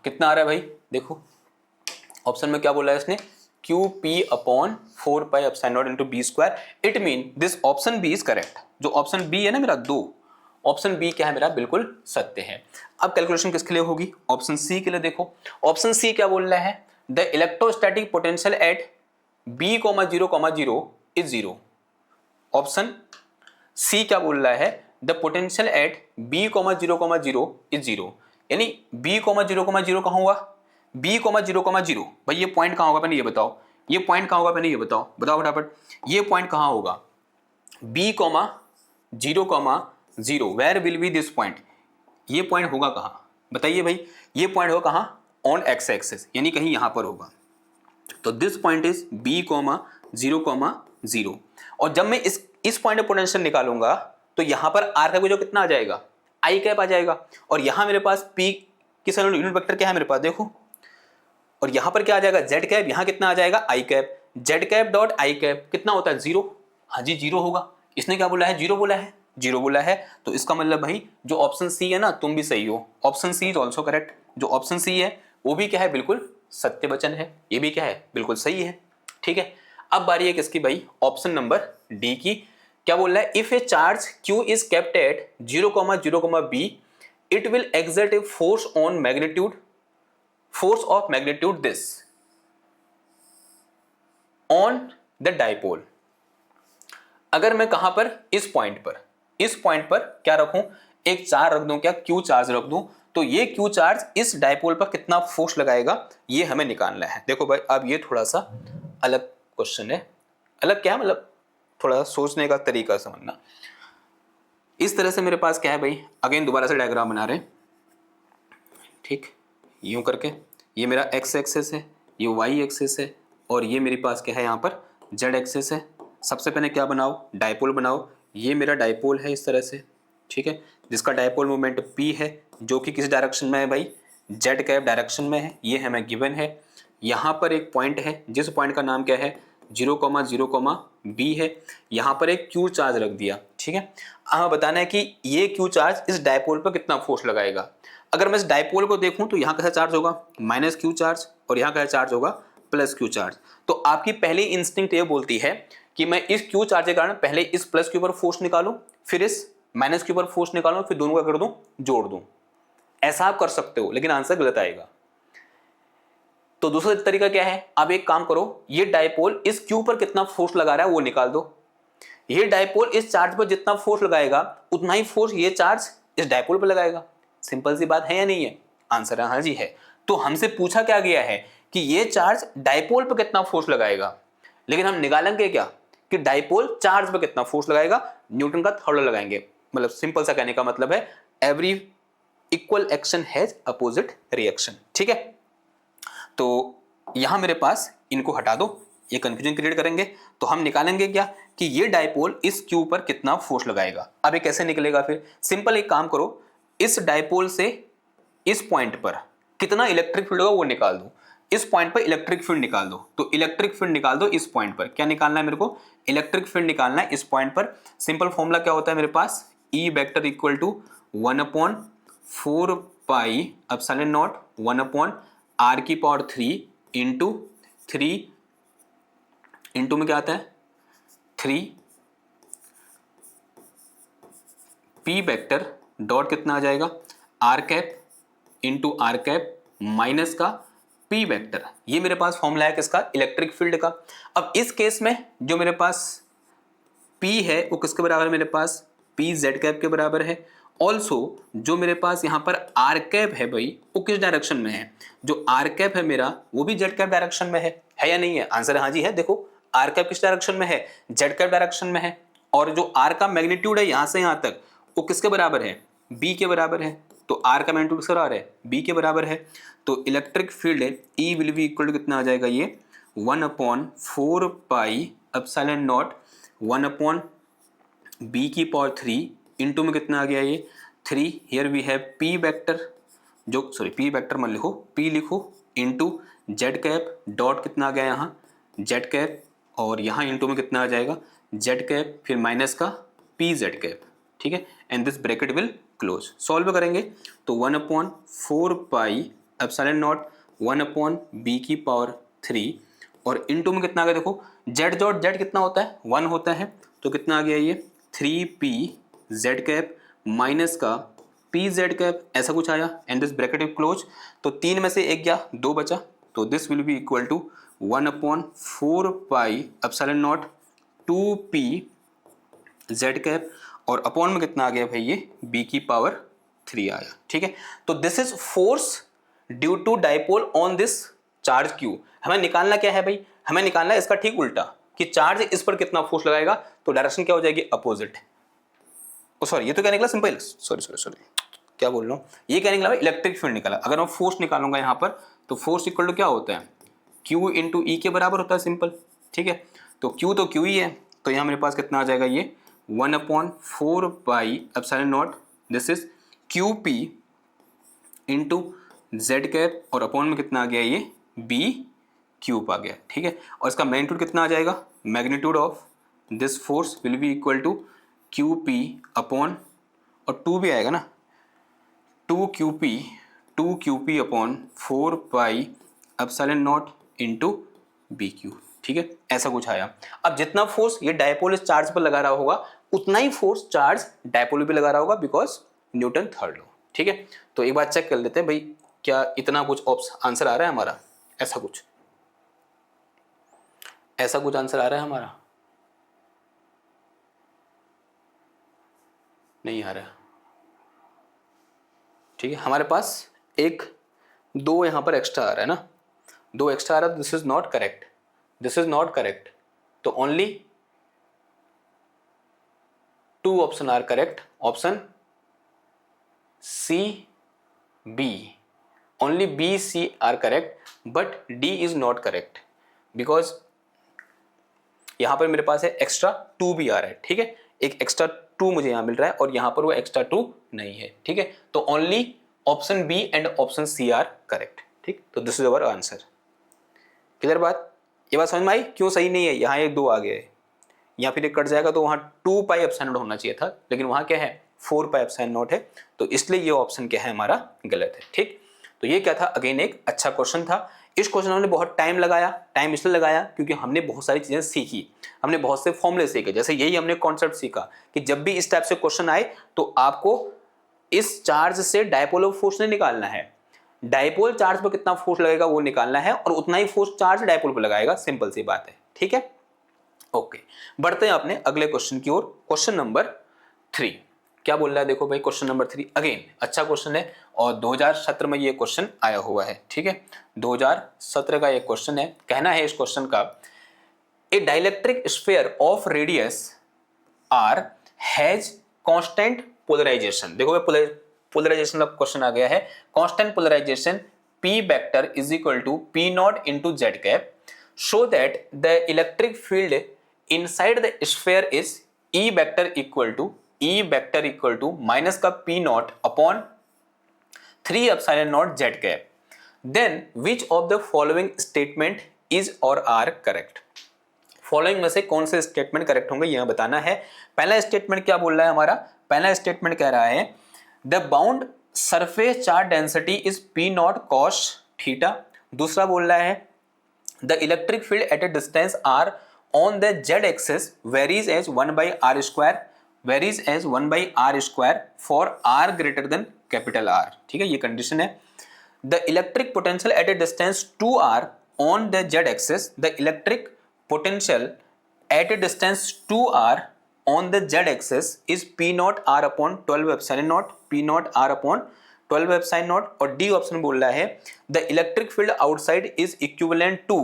कितना आ रहा है भाई, देखो ऑप्शन में क्या बोला है इसने, QP upon 4 pi epsilon not into B square, it mean this option B is correct. जो ऑप्शन B है ना मेरा 2, ऑप्शन B क्या है मेरा, बिल्कुल सत्य है। अब कैलकुलेशन किसके लिए होगी, ऑप्शन C के लिए। देखो ऑप्शन C क्या बोल रहा है, the electrostatic potential at B,0,0 is 0। Option C क्या बोल रहा है, the potential at B,0,0 is 0, यानी B,0,0 कहाँ हुआ, B,0,0 भाई ये पॉइंट कहाँ होगा, पहले ये बताओ, ये पॉइंट कहाँ होगा, पहले ये बताओ, बताओ फटाफट, ये पॉइंट कहाँ होगा, B,0,0 where will be this point, ये पॉइंट होगा कहाँ, बताइए भाई, ये पॉइंट होगा कहाँ, ऑन एक्स एक्सिस, यानी कहीं यहां पर होगा। तो दिस पॉइंट इज B,0,0 और जब मैं इस पॉइंट पे पोटेंशियल निकालूंगा तो यहां पर आर का जो कितना आ जाएगा, आई कैप आ जाएगा, और यहां मेरे पास P किस यूनिट वेक्टर क्या है मेरे पास, देखो, और यहां पर क्या आ जाएगा, जेड कैप, यहां कितना आ जाएगा, I cap, Z cap dot I cap कितना होता है, 0। हाँ जी 0 होगा, इसने क्या बोला है, 0 बोला है, 0 बोला है, तो इसका मतलब भाई जो ऑप्शन सी है ना, तुम भी सही हो, option C is also correct. जो ऑप्शन सी है वो भी क्या है, बिल्कुल सत्य वचन है, ये भी क्या है, बिल्कुल सही है, ठीक है। अब बारी है किसकी भाई, ऑप्शन नंबर डी की। क्या बोल रहा है, if A charge Q is kept eight 0,0, B it will exert a force on magnitude force of magnitude this on the dipole. अगर मैं कहां पर, इस पॉइंट पर क्या रखूं, एक चार्ज रख दूं, क्या क्यू चार्ज रख दूं, तो ये क्यू चार्ज इस डाइपोल पर कितना फोर्स लगाएगा ये हमें निकालना है। देखो भाई अब ये थोड़ा सा अलग क्वेश्चन है। अलग क्या मतलब, थोड़ा सा सोचने का तरीका समझना। इस तरह से मेरे पास क्या है भाई, अगेन दोबारा से डायग्राम बना रहे हैं, ठीक, यूं करके ये मेरा एक्स एक्सिस है, ये वाई एक्सिस है, और ये मेरे पास क्या है यहाँ पर जेड एक्सिस है। सबसे पहले क्या बनाओ, डाइपोल बनाओ। ये मेरा डाइपोल है इस तरह से, ठीक है, जिसका डाइपोल मोमेंट P है, जो कि किस डायरेक्शन में है भाई, जेड कैप डायरेक्शन में है। ये हमें गिवन है। यहाँ पर एक पॉइंट है, जिस पॉइंट का नाम क्या है 0,0,B है। यहाँ पर एक क्यू चार्ज रख दिया, ठीक है। हमें बताना है कि ये क्यू चार्ज इस डाइपोल पर कितना फोर्स लगाएगा। अगर मैं इस डाइपोल को देखूं तो यहाँ कैसा चार्ज होगा, माइनस क्यू चार्ज, और यहाँ कैसा चार्ज होगा, प्लस क्यू चार्ज। तो आपकी पहली इंस्टिंक्ट ये बोलती है कि मैं इस क्यू चार्ज के कारण पहले इस प्लस के ऊपर फोर्स निकालूं, फिर इस माइनस के ऊपर फोर्स निकालूं, फिर दोनों का कर दूं, जोड़ दूं। ऐसा आप कर सकते हो, लेकिन आंसर गलत आएगा। तो दूसरा तरीका क्या है, आप एक काम करो, ये डाइपोल इस क्यू पर कितना फोर्स लगा रहा है वो निकाल दो। ये डाइपोल इस चार्ज पर जितना फोर्स लगाएगा उतना ही फोर्स ये चार्ज इस डाइपोल पर लगाएगा। सिंपल सी बात है या नहीं है? आंसर है हाँ जी है। तो हमसे पूछा क्या गया है कि ये चार्ज डाइपोल पर कितना फोर्स लगाएगा, लेकिन हम निकालेंगे क्या कि डाइपोल चार्ज पर कितना फोर्स लगाएगा, न्यूटन का थर्ड लॉ लगाएंगे। मतलब सिंपल सा कहने का मतलब है every equal action has opposite reaction, ठीक है। तो यहां मेरे पास इनको हटा दो, ये कंफ्यूजन क्रिएट करेंगे। तो हम निकालेंगे क्या कि ये डाइपोल इस क्यू पर कितना फोर्स लगाएगा। अब ये कैसे निकलेगा, फिर सिंपल एक काम करो, इस डाइपोल से इस पॉइंट पर कितना इलेक्ट्रिक फील्ड होगा वो निकाल दो। इस पॉइंट पर इलेक्ट्रिक फील्ड निकाल दो, तो इलेक्ट्रिक फील्ड निकाल दो इस पॉइंट पर। क्या निकालना है मेरे को, इलेक्ट्रिक फील्ड निकालना है इस पॉइंट पर। सिंपल फॉर्मूला क्या होता है मेरे पास, E vector equal to 1/4 pi epsilon naught 1/r³ into 3 into में क्या आता है 3 P वेक्टर डॉट कितना आ जाएगा r³ इंटू r³ माइनस का P वेक्टर। ये मेरे पास फॉर्मूला है किसका, इलेक्ट्रिक फील्ड का। अब इस केस में जो मेरे पास P है वो किसके बराबर है, मेरे पास P z³ के बराबर है। ऑल्सो जो मेरे पास यहाँ पर r³ है भाई वो किस डायरेक्शन में है, जो r³ है मेरा वो भी z³ डायरेक्शन में है या नहीं है? आंसर हाँ जी है। देखो r³ किस डायरेक्शन में है, z³ डायरेक्शन में है। और जो r का मैग्नीट्यूड है यहाँ से यहाँ तक वो किसके बराबर है, b के बराबर है। तो r का मैग्नीट्यूड किसके बराबर है, b के बराबर है। तो इलेक्ट्रिक फील्ड है E will be equal to कितना आ जाएगा, ये 1/4 pi epsilon not 1/b³ into में कितना आ गया ये 3। Here we have P vector, जो सॉरी P वेक्टर मत लिखो, P लिखो, इंटू z³ डॉट कितना आ गया यहाँ z², और यहाँ इंटू में कितना आ जाएगा z², फिर माइनस का PZ², ठीक है। And this bracket will close. Solve करेंगे तो 1/4 पाई एप्सिलॉन नॉट 1/b³ और इंटू में कितना आ गया, देखो z डॉट z कितना होता है 1 होता है, तो कितना आ गया ये 3PZ² माइनस का PZ², ऐसा कुछ आया। And this bracket will close. तो 3 में से 1 गया 2 बचा, तो this will be equal to 1/4 pi epsilon naught 2PZ² और अपॉन में कितना आ गया भाई ये b³ आया, ठीक है। तो this is force due to dipole on this charge Q। हमें निकालना क्या है भाई, हमें निकालना है इसका ठीक उल्टा कि चार्ज इस पर कितना फोर्स लगाएगा, तो डायरेक्शन क्या हो जाएगी अपोजिट। ओ सॉरी, ये तो क्या निकला सिंपल, सॉरी क्या बोल रहा हूँ, ये क्या निकला भाई इलेक्ट्रिक फील्ड निकला। अगर मैं फोर्स निकालूंगा यहाँ पर तो फोर्स इक्वल टू क्या होता है Q इंटू E के बराबर होता है, सिंपल, ठीक है। तो Q तो Q ही है, तो यहाँ मेरे पास कितना आ जाएगा ये 1/4 pi epsilon naught, this is QP into z² और अपॉन में कितना आ गया ये b³ आ गया, ठीक है। और इसका मैग्नीट्यूड कितना आ जाएगा, magnitude of this force will be equal to QP upon, और 2 भी आएगा ना, 2QP upon 4 pi epsilon naught into BQ, ठीक है, ऐसा कुछ आया। अब जितना फोर्स ये डायपोल इस चार्ज पर लगा रहा होगा उतना ही फोर्स चार्ज डायपोल पे लगा रहा होगा, बिकॉज न्यूटन थर्ड लॉ, ठीक है। तो एक बार चेक कर लेते हैं भाई, क्या इतना कुछ आंसर आ रहा है हमारा? ऐसा कुछ आंसर आ रहा है हमारा? नहीं आ रहा। ठीक है, हमारे पास एक 2 यहाँ पर एक्स्ट्रा आ रहा है ना, 2 एक्स्ट्रा आ रहा है। This is not correct, this is not correct. तो only 2 option are correct, option C B, only B C are correct, but D is not correct because यहां पर मेरे पास है एक्स्ट्रा 2 भी आ रहा है। ठीक है, एक एक्स्ट्रा 2 मुझे यहां मिल रहा है और यहां पर वो एक्स्ट्रा 2 नहीं है। ठीक है, तो only option b and option c are correct. ठीक, तो this is our answer. Clear बात? ये बात समझ में आई क्यों सही नहीं है? यहाँ एक 2 आ गया है, यहाँ फिर एक कट जाएगा तो वहाँ 2 पाई एप्सिलॉन नॉट होना चाहिए था, लेकिन वहाँ क्या है 4 पाई एप्सिलॉन नॉट है, तो इसलिए ये ऑप्शन क्या है हमारा गलत है। ठीक, तो ये क्या था, अगेन एक अच्छा क्वेश्चन था। इस क्वेश्चन में हमने बहुत टाइम लगाया, टाइम इसलिए लगाया क्योंकि हमने बहुत सारी चीजें सीखी, हमने बहुत से फॉर्मूले सीखे। जैसे यही हमने कॉन्सेप्ट सीखा कि जब भी इस टाइप से क्वेश्चन आए तो आपको इस चार्ज से डायपोल ऑफ फोर्स नहीं निकालना है, डायपोल चार्ज पर कितना फोर्स लगेगा वो निकालना है और उतना ही फोर्स चार्ज डायपोल पर लगाएगा। सिंपल सी बात है। ठीक है, ओके, बढ़ते हैं अपने अगले क्वेश्चन की ओर। क्वेश्चन नंबर 3 क्या बोल रहा है? देखो भाई, क्वेश्चन नंबर 3 अगेन अच्छा क्वेश्चन है और 2017 में ये क्वेश्चन आया हुआ है। ठीक है, 2017 का ये क्वेश्चन है। कहना है इस क्वेश्चन का, a dielectric sphere of radius R has constant polarization. देखो भाई, पोलराइजेशन का क्वेश्चन आ गया है। Constant polarization P vector is equal to P naught into Z cap, so that the electric field inside the sphere is E vector equal to minus का P naught upon 3 epsilon naught z cap. Then which of the following statement is or are correct? Following में से कौन से statement correct होंगे यह बताना है। पहला स्टेटमेंट क्या बोल रहा है हमारा? पहला स्टेटमेंट कह रहा है the bound surface charge density is P not cos theta. दूसरा बोल रहा है the electric field at a distance r on the z axis varies as 1 by r square for r greater than capital R। ठीक है, ये condition है। the electric potential at a distance 2r on the z axis, the electric potential at a distance 2r on the z axis is P naught r upon 12 epsilon naught, P naught r upon 12 epsilon naught. और d option बोल रहा है the electric field outside is equivalent to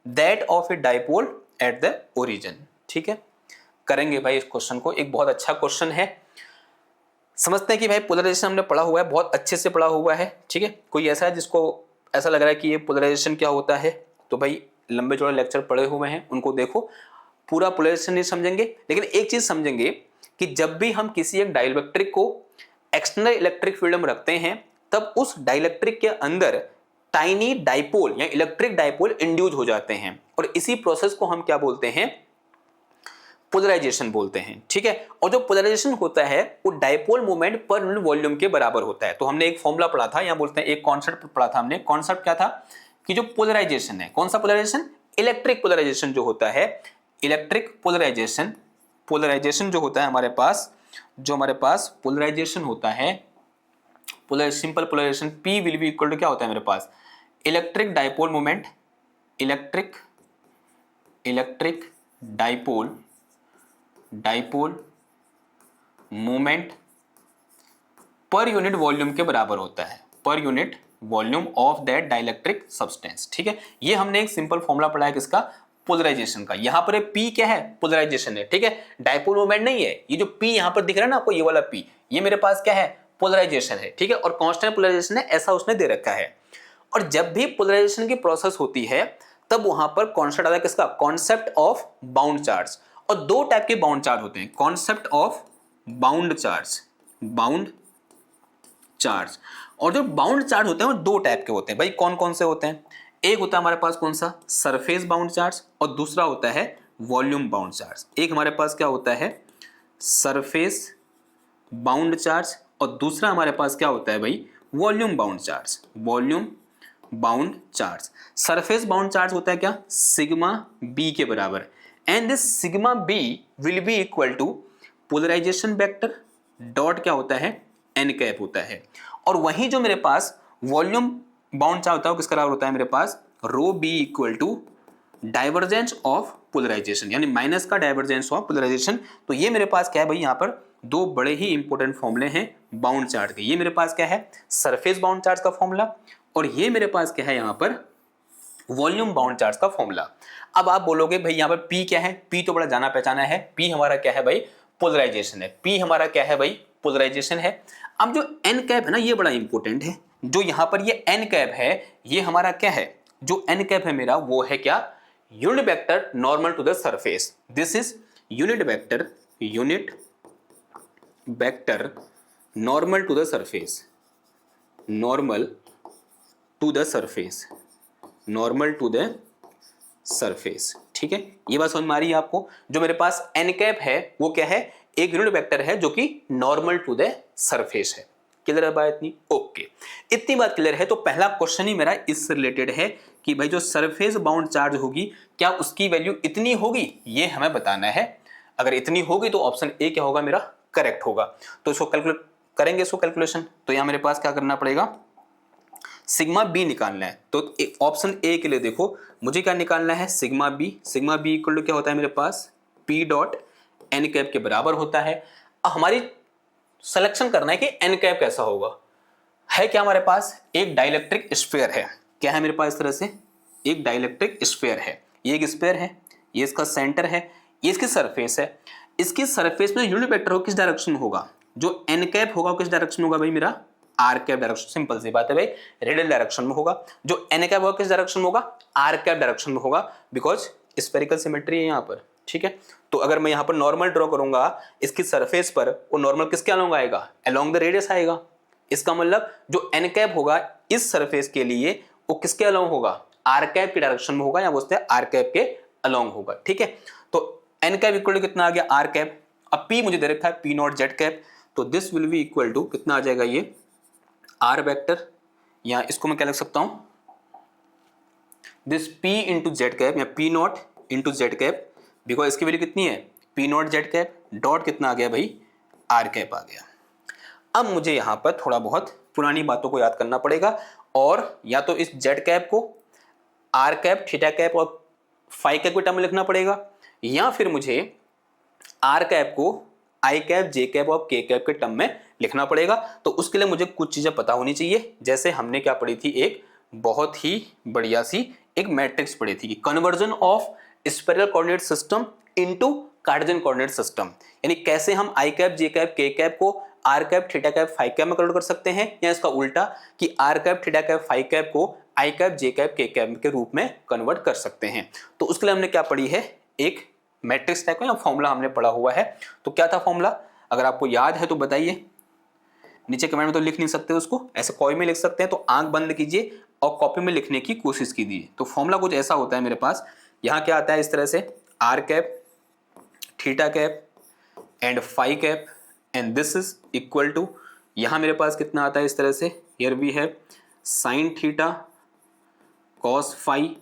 that of a dipole at the origin. ठीक है, करेंगे भाई इस question को। एक बहुत अच्छा क्वेश्चन है। समझते हैं कि भाई पोलराइजेशन हमने पढ़ा हुआ है, बहुत अच्छे से पढ़ा हुआ है। ठीक है, कोई ऐसा है जिसको ऐसा लग रहा है कि ये पोलराइजेशन क्या होता है, तो भाई लंबे चौड़े लेक्चर पढ़े हुए हैं उनको देखो। पूरा पोलराइजेशन नहीं समझेंगे, लेकिन एक चीज समझेंगे कि जब भी हम किसी एक डाइलेक्ट्रिक को एक्सटर्नल इलेक्ट्रिक फील्ड में रखते हैं तब उस डाइलेक्ट्रिक के अंदर टाइनी डाइपोल या इलेक्ट्रिक डाइपोल इंड्यूस हो जाते हैं और इसी प्रोसेस को हम क्या बोलते हैं? पोलराइजेशन बोलते हैं। ठीक है, और जो पोलराइजेशन होता है वो dipole moment per unit volume के बराबर होता है। तो हमने एक फॉर्मूला पढ़ा था, या बोलते हैं एक कॉन्सेप्ट पढ़ा था हमने। कॉन्सेप्ट क्या था कि जो पोलराइजेशन है, कौन सा पोलराइजेशन? इलेक्ट्रिक पोलराइजेशन जो होता है, इलेक्ट्रिक पोलराइजेशन जो होता है हमारे पास, जो हमारे पास पोलराइजेशन होता है, simple polarization P will be equal to क्या होता है मेरे पास? Electric dipole moment, electric dipole moment per unit volume के बराबर होता है, per unit volume of that dielectric substance. ठीक है, ये हमने एक सिंपल फॉर्मूला पढ़ा है किसका? पोलराइजेशन का। यहां पर P क्या है? पोलराइजेशन है। ठीक है, डाइपोल मोमेंट नहीं है। ये जो P यहां पर दिख रहा है ना आपको, ये वाला P, ये मेरे पास क्या है? पोलराइजेशन है। ठीक है, और कांस्टेंट पोलराइजेशन है, ऐसा उसने दे रखा है। और जब भी पोलराइजेशन की प्रोसेस होती है तब वहां पर कॉन्सेप्ट आता है किसका? Concept of bound charge. और 2 टाइप के बाउंड चार्ज होते हैं, कॉन्सेप्ट ऑफ बाउंड चार्ज। और जो बाउंड चार्ज होते हैं वो 2 टाइप के होते हैं भाई। कौन कौन से होते हैं? एक होता है हमारे पास कौन सा? सरफेस बाउंड चार्ज, और दूसरा होता है वॉल्यूम बाउंड चार्ज। एक हमारे पास क्या होता है? सरफेस बाउंड चार्ज, और दूसरा हमारे पास क्या होता है भाई? Volume bound charge. Surface bound charge होता है क्या? सिग्मा बी के बराबर, and this sigma b will be equal to polarization vector dot क्या होता है? एन कैप होता है। और वहीं जो मेरे पास वॉल्यूम बाउंड चार्ज होता है वो किसका बराबर होता है मेरे पास, rho B equal to divergence of polarization, यानी माइनस का डाइवर्जेंस ऑफ पोलराइजेशन। तो ये मेरे पास क्या है भाई, यहाँ पर दो बड़े ही इंपॉर्टेंट फॉर्मूले हैं बाउंड चार्ज के। ये मेरे पास क्या है, सरफेस बाउंड चार्ज का फॉर्मूला, और ये मेरे पास क्या है यहाँ पर, वॉल्यूम बाउंड चार्ज का फॉर्मूला। अब आप बोलोगे भाई यहाँ पर P क्या है, P तो बड़ा जाना पहचाना है, P हमारा क्या है भाई, पोलराइजेशन है। P हमारा क्या है भाई, पोलराइजेशन है। अब जो n कैप है ना, ये बड़ा इंपॉर्टेंट है। जो यहाँ पर ये n कैप है, ये हमारा क्या है, जो n कैप है मेरा, वो है क्या, unit vector normal to the surface. This is unit vector normal to the surface, normal to the surface, normal to the surface. ठीक है, ये बात समझ में आ रही है आपको। जो मेरे पास n कैप है वो क्या है, एक यूनिट वेक्टर है जो कि नॉर्मल टू द सरफेस है। क्लियर है बात इतनी? ओके, इतनी बात क्लियर है। तो पहला क्वेश्चन ही मेरा इससे रिलेटेड है कि भाई जो सरफेस बाउंड चार्ज होगी, क्या उसकी वैल्यू इतनी होगी, ये हमें बताना है। अगर इतनी होगी तो ऑप्शन ए क्या होगा मेरा, करेक्ट होगा। तो इसको कैलकुलेट करेंगे, इसको कैलकुलेशन। तो यहां मेरे पास क्या करना पड़ेगा, सिग्मा बी निकालना है। तो ऑप्शन ए के लिए देखो, मुझे क्या निकालना है, sigma b. Sigma b equal to क्या होता है मेरे पास, पी डॉट एन कैप के बराबर होता है। अब हमारी सिलेक्शन करना है कि एन कैप कैसा होगा। है क्या हमारे पास, एक डाइलेक्ट्रिक स्फीयर है। क्या है मेरे पास, इस तरह से एक डाइलेक्ट्रिक स्फीयर है। ये एक स्फीयर है, ये इसका सेंटर है, ये इसकी सरफेस है। इसकी सरफेस में यूनिट वेक्टर हो किस डायरेक्शन में होगा, जो एन कैप होगा किस डायरेक्शन में होगा भाई, मेरा आर कैप डायरेक्शन। सिंपल सी बात है भाई, रेडियल डायरेक्शन में होगा। जो एन कैप होगा किस डायरेक्शन में होगा, आर कैप डायरेक्शन में होगा, बिकॉज स्फेरिकल सिमेट्री है यहाँ पर। ठीक है, तो अगर मैं यहाँ पर नॉर्मल ड्रॉ करूंगा इसकी सरफेस पर, वो नॉर्मल किसके अलोंग आएगा, अलोंग द रेडियस आएगा। इसका मतलब जो एन कैप होगा इस सरफेस के लिए वो किसके अलोंग होगा, आर कैप के डायरेक्शन में होगा, या बोलते हैं आर कैप के अलोंग होगा। ठीक है, तो एन कैप इक्वल टू कितना आ गया, आर कैप। अब पी मुझे दे रखा है पी नॉट जेड कैप, तो this will be equal to कितना आ जाएगा, ये आर वेक्टर, या इसको मैं क्या लिख सकता हूं, this P into Z cap, या P naught into Z cap, because इसकी वैल्यू कितनी है, P naught Z cap dot कितना आ गया भाई, आर कैप आ गया। अब मुझे यहां पर थोड़ा बहुत पुरानी बातों को याद करना पड़ेगा, और या तो इस जेड कैप को आर कैप, थीटा कैप और फाई कैप के टर्म में लिखना पड़ेगा, या फिर मुझे आर कैप को आई कैप, जे कैप और के कैप के टर्म में लिखना पड़ेगा। तो उसके लिए मुझे कुछ चीजें पता होनी चाहिए। जैसे हमने क्या पढ़ी थी, एक बहुत ही बढ़िया सी एक मैट्रिक्स पढ़ी थी कि conversion of spherical coordinate system into Cartesian coordinate system, यानी कैसे हम i cap, j cap, k cap को r cap, theta cap, phi cap में कन्वर्ट कर सकते हैं, या इसका उल्टा कि r cap, theta cap, phi cap को i cap, j cap, k cap के रूप में कन्वर्ट कर सकते हैं। तो उसके लिए हमने क्या पढ़ी है, एक मैट्रिक्स टाइप का या फॉर्मूला हमने पढ़ा हुआ है। तो क्या था फॉर्मूला, अगर आपको याद है तो बताइए। नीचे कमेंट में तो लिख नहीं सकते उसको, ऐसे कॉपी में लिख सकते हैं, तो आंख बंद कीजिए और कॉपी में लिखने की कोशिश कीजिए। तो फॉर्मूला कुछ ऐसा होता है मेरे पास, यहाँ क्या आता है इस तरह से, r cap, theta cap and phi cap, and this is equal to, यहाँ मेरे पास कितना आता है इस तरह से, here we have sine theta cos phi,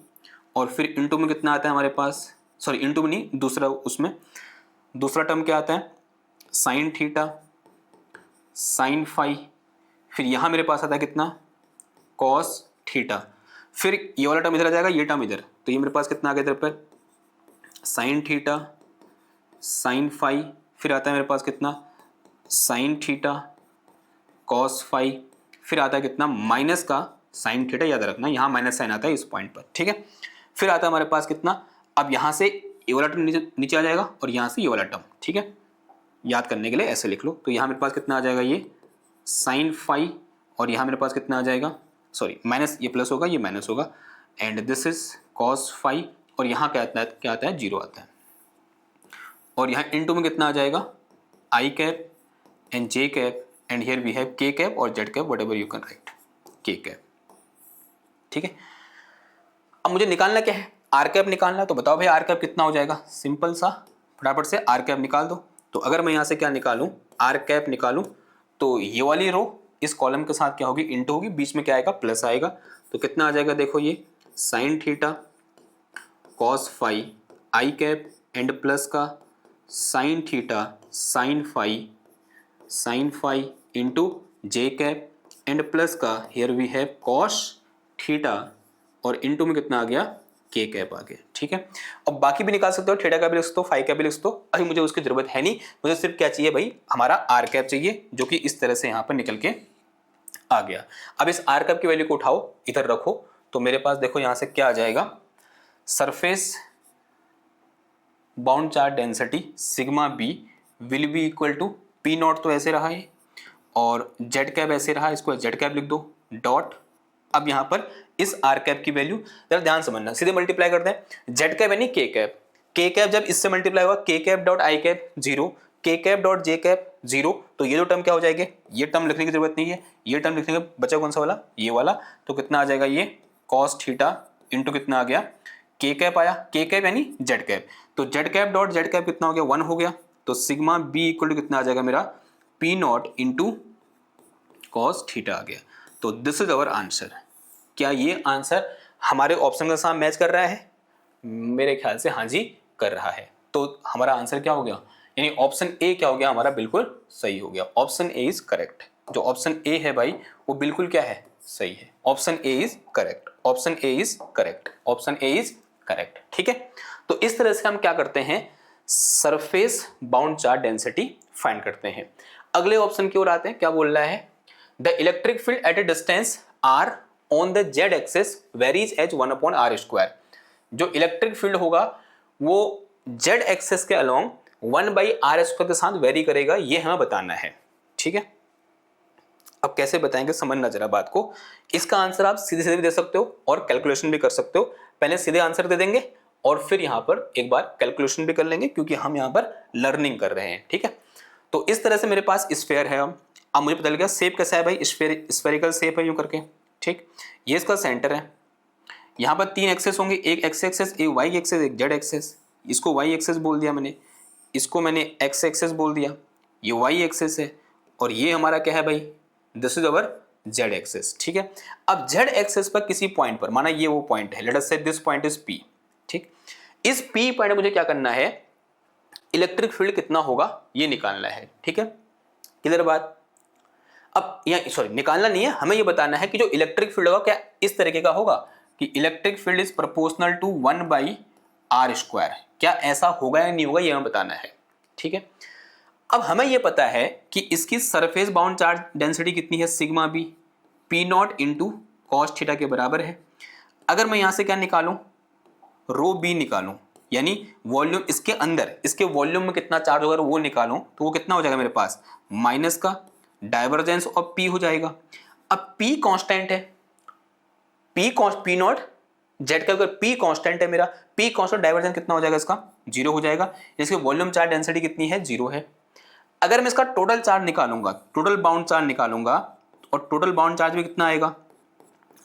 और फिर इंटू में कितना आता है हमारे पास, सॉरी इंटू में नहीं, दूसरा उसमें दूसरा टर्म क्या आता है, साइन थीटा साइन फाई, फिर यहाँ मेरे पास आता है कितना, कॉस थीटा, फिर ये वाला टर्म इधर आ जाएगा, ये टर्म इधर, तो ये मेरे पास कितना आ गया इधर पर, साइन थीटा साइन फाई, फिर आता है मेरे पास कितना, साइन थीटा कॉस फाई, फिर आता है कितना, माइनस का साइन थीटा, याद रखना यहाँ माइनस साइन आता है इस पॉइंट पर। ठीक है, फिर आता है हमारे पास कितना, अब यहाँ से ये वाला टर्म नीचे आ जाएगा, और यहाँ से ये वाला टर्म। ठीक है, याद करने के लिए ऐसे लिख लो। तो यहाँ मेरे पास कितना आ जाएगा, ये साइन फाई, और यहाँ मेरे पास कितना आ जाएगा, सॉरी माइनस, ये प्लस होगा, ये माइनस होगा, and this is cos phi, और यहाँ क्या आता है, जीरो आता है, और यहाँ इनटू में कितना आ जाएगा, I cap and J cap, and here we have K cap और Z cap, whatever you can write, K cap. ठीक है, अब मुझे निकालना क्या है, आर कैप निकालना। तो बताओ भाई आर कैप कितना हो जाएगा, सिंपल सा फटाफट से आर कैप निकाल दो। तो अगर मैं यहाँ से क्या निकालूं, आर कैप निकालूं, तो ये वाली रो इस कॉलम के साथ क्या होगी, इंटू होगी, बीच में क्या आएगा, प्लस आएगा। तो कितना आ जाएगा, देखो ये sine theta cos phi I cap and plus का sine theta sine phi into J cap and plus का here we have cos theta और इनटू में कितना आ गया के कैप आ गया। ठीक है, अब बाकी भी निकाल सकते हो, थीटा का भी लिख सकते हो, फाई का भी लिख सकते हो। अभी मुझे उसकी जरूरत है नहीं, मुझे सिर्फ क्या चाहिए भाई, हमारा आर कैप चाहिए, जो कि इस तरह से यहां पर निकल के आ गया। अब इस आर कैप की वैल्यू को उठाओ इधर रखो, तो मेरे पास देखो यहां से क्या आ जाएगा, surface bound charge density sigma b will be equal to p naught, तो ऐसे रहा है, और जेड कैप ऐसे रहा, इसको जेड कैप लिख दो डॉट। अब यहां पर इस आर कैप की वैल्यू जरा ध्यान समझना, सीधे मल्टीप्लाई करते हैं, जेड कैप यानी के कैप, के कैप जब इससे मल्टीप्लाई होगा K cap dot I cap zero, K cap dot J cap zero, तो ये दो टर्म क्या हो जाएंगे, ये टर्म लिखने की जरूरत नहीं है, ये टर्म लिखने का बचा कौन सा वाला, ये वाला, तो कितना आ जाएगा ये कॉस थीटा इंटू कितना आ गया के कैप आया, के कैप यानी जेड कैप, तो Z cap dot Z cap कितना हो गया 1 हो गया, तो सिग्मा बी इक्वल टू कितना आ जाएगा मेरा P naught into cos theta आ गया। तो दिस इज अवर आंसर। क्या ये आंसर हमारे ऑप्शन के साथ मैच कर रहा है? मेरे ख्याल से हाँ जी कर रहा है। तो हमारा आंसर क्या हो गया, यानी ऑप्शन ए क्या हो गया हमारा, बिल्कुल सही हो गया, ऑप्शन ए इज करेक्ट। जो ऑप्शन ए है भाई वो बिल्कुल क्या है, सही है, option A is correct, option A is correct, option A is correct. ठीक है, तो इस तरह से हम क्या करते हैं, surface bound charge density find करते हैं। अगले ऑप्शन की ओर आते हैं, क्या बोल रहा है, the electric field at a distance r on the z axis varies as 1/r²। जो इलेक्ट्रिक फील्ड होगा वो जेड एक्सिस के अलोंग 1/r² के साथ वेरी करेगा, ये हमें बताना है। ठीक है, अब कैसे बताएंगे, समझना जरा बात को। इसका आंसर आप सीधे सीधे भी दे सकते हो और कैलकुलेशन भी कर सकते हो। पहले सीधे आंसर दे देंगे और फिर यहाँ पर एक बार कैलकुलेशन भी कर लेंगे, क्योंकि हम यहाँ पर लर्निंग कर रहे हैं। ठीक है, तो इस तरह से मेरे पास स्फीयर है। अब मुझे पता लग गया शेप कैसा है भाई, स्फेरिकल शेप है यूं करके। ठीक, ये इसका सेंटर है, यहाँ पर 3 एक्सेस होंगे, एक एक्स एक्सेस, एक वाई एक्सेस, एक जेड एक्सेस। इसको वाई एक्सेस बोल दिया मैंने, इसको मैंने एक्स एक्सेस बोल दिया, ये वाई एक्सेस है, और ये हमारा क्या है भाई, this is our z axis. ठीक है, अब जेड एक्सेस पर किसी पॉइंट पर, माना ये वो पॉइंट है, लेट अस से दिस पॉइंट इज पी। ठीक, इस पी पॉइंट मुझे क्या करना है, इलेक्ट्रिक फील्ड कितना होगा ये निकालना है। ठीक है, क्लियर बात। अब यहाँ सॉरी निकालना नहीं है, हमें ये बताना है कि जो इलेक्ट्रिक फील्ड होगा क्या इस तरीके का होगा कि electric field is proportional to 1/r²। क्या ऐसा होगा या नहीं होगा ये हमें बताना है। ठीक है, अब हमें ये पता है कि इसकी सरफेस बाउंड चार्ज डेंसिटी कितनी है, sigma b, p naught into cos theta के बराबर है। अगर मैं यहां से क्या निकालूं, रो बी निकालूं, यानी वॉल्यूम इसके अंदर, इसके वॉल्यूम में कितना चार्ज होगा वो निकालूं, तो वो कितना हो जाएगा मेरे पास, माइनस का डाइवर्जेंस ऑफ पी हो जाएगा। अब पी कांस्टेंट है, पी नॉट जेड का अगर पी कांस्टेंट है मेरा, पी कांस्टेंट, डाइवर्जेंस कितना हो जाएगा इसका 0 हो जाएगा। इसके वॉल्यूम चार्ज डेंसिटी कितनी है, 0 है। अगर मैं इसका टोटल चार्ज निकालूंगा, टोटल बाउंड चार्ज निकालूंगा, और टोटल बाउंड चार्ज में कितना आएगा,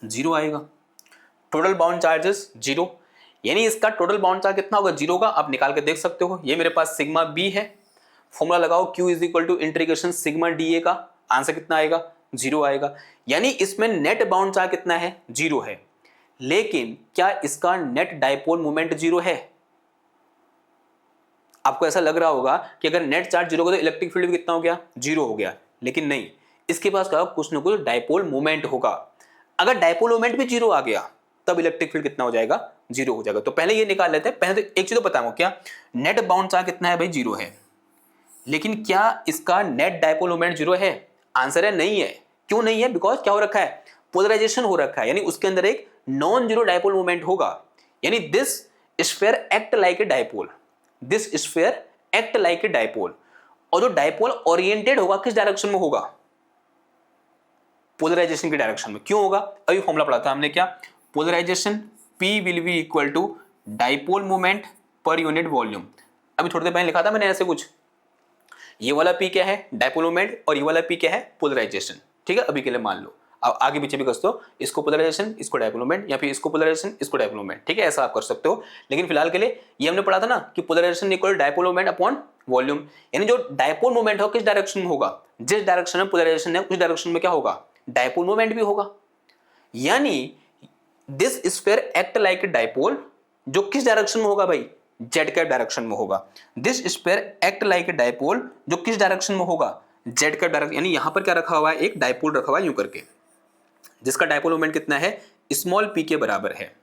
0 आएगा। टोटल बाउंड चार्जेस 0, यानी इसका टोटल बाउंड चार्ज कितना होगा, 0 का। आप निकाल के देख सकते हो, ये मेरे पास सिग्मा बी है, फॉर्मूला लगाओ Q is equal to integration sigma d A का, आंसर कितना आएगा, 0 आएगा। यानी इसमें नेट बाउंड चार्ज कितना है, 0 है। लेकिन क्या इसका नेट डाइपोल मोमेंट 0 है? आपको ऐसा लग रहा होगा कि अगर नेट चार्ज 0 होगा तो इलेक्ट्रिक फील्ड भी कितना हो गया, 0 हो गया, लेकिन नहीं, इसके पास क्या कुछ ना कुछ डाइपोल मोमेंट होगा। अगर डाइपोल मोमेंट भी 0 आ गया तब इलेक्ट्रिक फील्ड कितना हो जाएगा, 0 हो जाएगा। तो पहले ये निकाल लेते हैं। पहले तो एक चीज तो बताऊं, क्या नेट बाउंड चार्ज कितना है भाई, 0 है, लेकिन क्या इसका नेट डाइपोल मोमेंट 0 है? आंसर है नहीं है। क्यों नहीं है? बिकॉज क्या हो रखा है, पोलराइजेशन हो रखा है, यानी उसके अंदर एक नॉन जीरो डाइपोल मोमेंट होगा। यानी this sphere act like a dipole, this sphere act like a dipole. और जो डाइपोल ओरिएंटेड होगा किस डायरेक्शन में होगा, पोलराइजेशन की डायरेक्शन में। क्यों होगा? अभी फॉर्मूला पढ़ा था हमने, क्या, polarization P will be equal to dipole moment per unit volume. अभी थोड़ी देर पहले लिखा था मैंने ऐसे कुछ, ये वाला P क्या है, डाइपोल मोमेंट, और ये वाला P क्या है, पोलराइजेशन। ठीक है, अभी के लिए मान लो, अब आगे पीछे भी कर सकते हो, इसको पोलराइजेशन इसको डाइपोल मोमेंट, या फिर इसको पोलराइजेशन इसको डाइपोल मोमेंट। ठीक है, ऐसा आप कर सकते हो। लेकिन फिलहाल के लिए ये हमने पढ़ा था ना कि polarization equal dipole moment upon volume, यानी जो डाइपोल मोमेंट हो किस डायरेक्शन में होगा, जिस डायरेक्शन में पोलराइजेशन है उस डायरेक्शन में क्या होगा, डाइपोल मोमेंट भी होगा। यानी this sphere act like a dipole, जो किस डायरेक्शन में होगा भाई, जेड कैप डायरेक्शन में होगा। This sphere act like a dipole, जो किस डायरेक्शन में होगा, जेड का डायरेक्शन, यानी यहां पर क्या रखा हुआ है, एक डायपोल रखा हुआ है यूं करके, जिसका डायपोल मोमेंट कितना है, स्मॉल पी के बराबर है।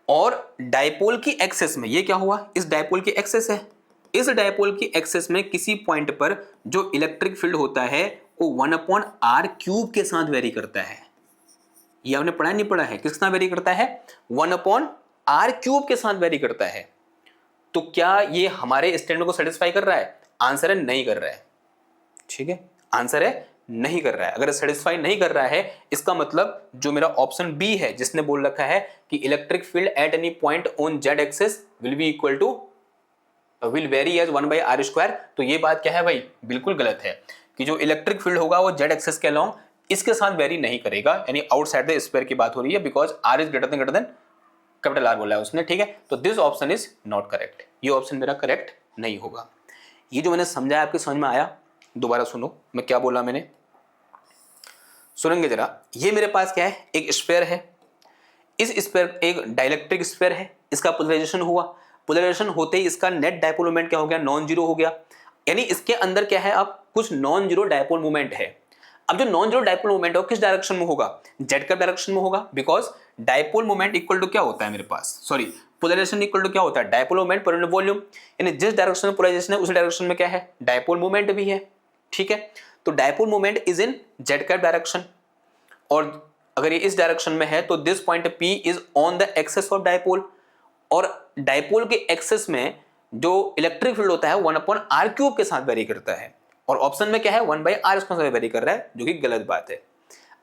और डायपोल की एक्सेस में ये क्या हुआ, इस डायपोल की एक्सेस है, इस डायपोल की एक्सेस में किसी पॉइंट पर जो इलेक्ट्रिक फील्ड होता है वो 1/r³ के साथ वेरी करता है। ये आपने पढ़ा नहीं पढ़ा है, किसके साथ वेरी करता है, 1/r³ के साथ वेरी करता है। तो क्या ये हमारे स्टैंडर्ड को सेटिस्फाई कर रहा है, आंसर है नहीं कर रहा है। ठीक है, आंसर है नहीं कर रहा है। अगर सेटिस्फाई नहीं कर रहा है, इसका मतलब जो मेरा ऑप्शन बी है जिसने बोल रखा है कि electric field at any point on z axis will be equal to will vary as 1/r², तो ये बात क्या है भाई, बिल्कुल गलत है कि जो इलेक्ट्रिक फील्ड होगा वो जेड एक्सिस के अलोंग इसके साथ वेरी नहीं करेगा, यानी आउटसाइड द स्फीयर की बात हो रही है, because r is greater than capital r बोला है उसने। ठीक है, तो this option is not correct, ये ऑप्शन मेरा करेक्ट नहीं होगा। ये जो मैंने समझाया आपके समझ में आया, दोबारा सुनो मैं क्या बोला मैंने, सुनेंगे जरा। ये मेरे पास क्या है, एक स्फीयर है, इस स्फीयर एक डाइलेक्ट्रिक स्फीयर है, इसका पोलराइजेशन हुआ, पोलराइजेशन होते ही इसका नेट डायपोल मोमेंट क्या हो गया, नॉन जीरो हो गया, यानी इसके अंदर क्या है, अब कुछ नॉन जीरो डायपोल मोमेंट है। अब जो नॉन जीरो डायपोल मोमेंट है वो किस डायरेक्शन में होगा, जेड का डायरेक्शन में होगा, because dipole moment equal to क्या होता है मेरे पास, सॉरी पोलराइजेशन इक्वल टू क्या होता है, dipole moment per unit volume, यानी जिस डायरेक्शन में पोलराइजेशन है उस डायरेक्शन में क्या है, डायपोल मोमेंट भी है। ठीक है, तो dipole moment is in z का डायरेक्शन, और अगर ये इस डायरेक्शन में है तो this point P is on the axis of dipole, और डायपोल के एक्सेस में जो इलेक्ट्रिक फील्ड होता है 1/r³ के साथ वेरी करता है, और ऑप्शन में क्या है 1/r² वेरी कर रहा है, जो कि गलत बात है।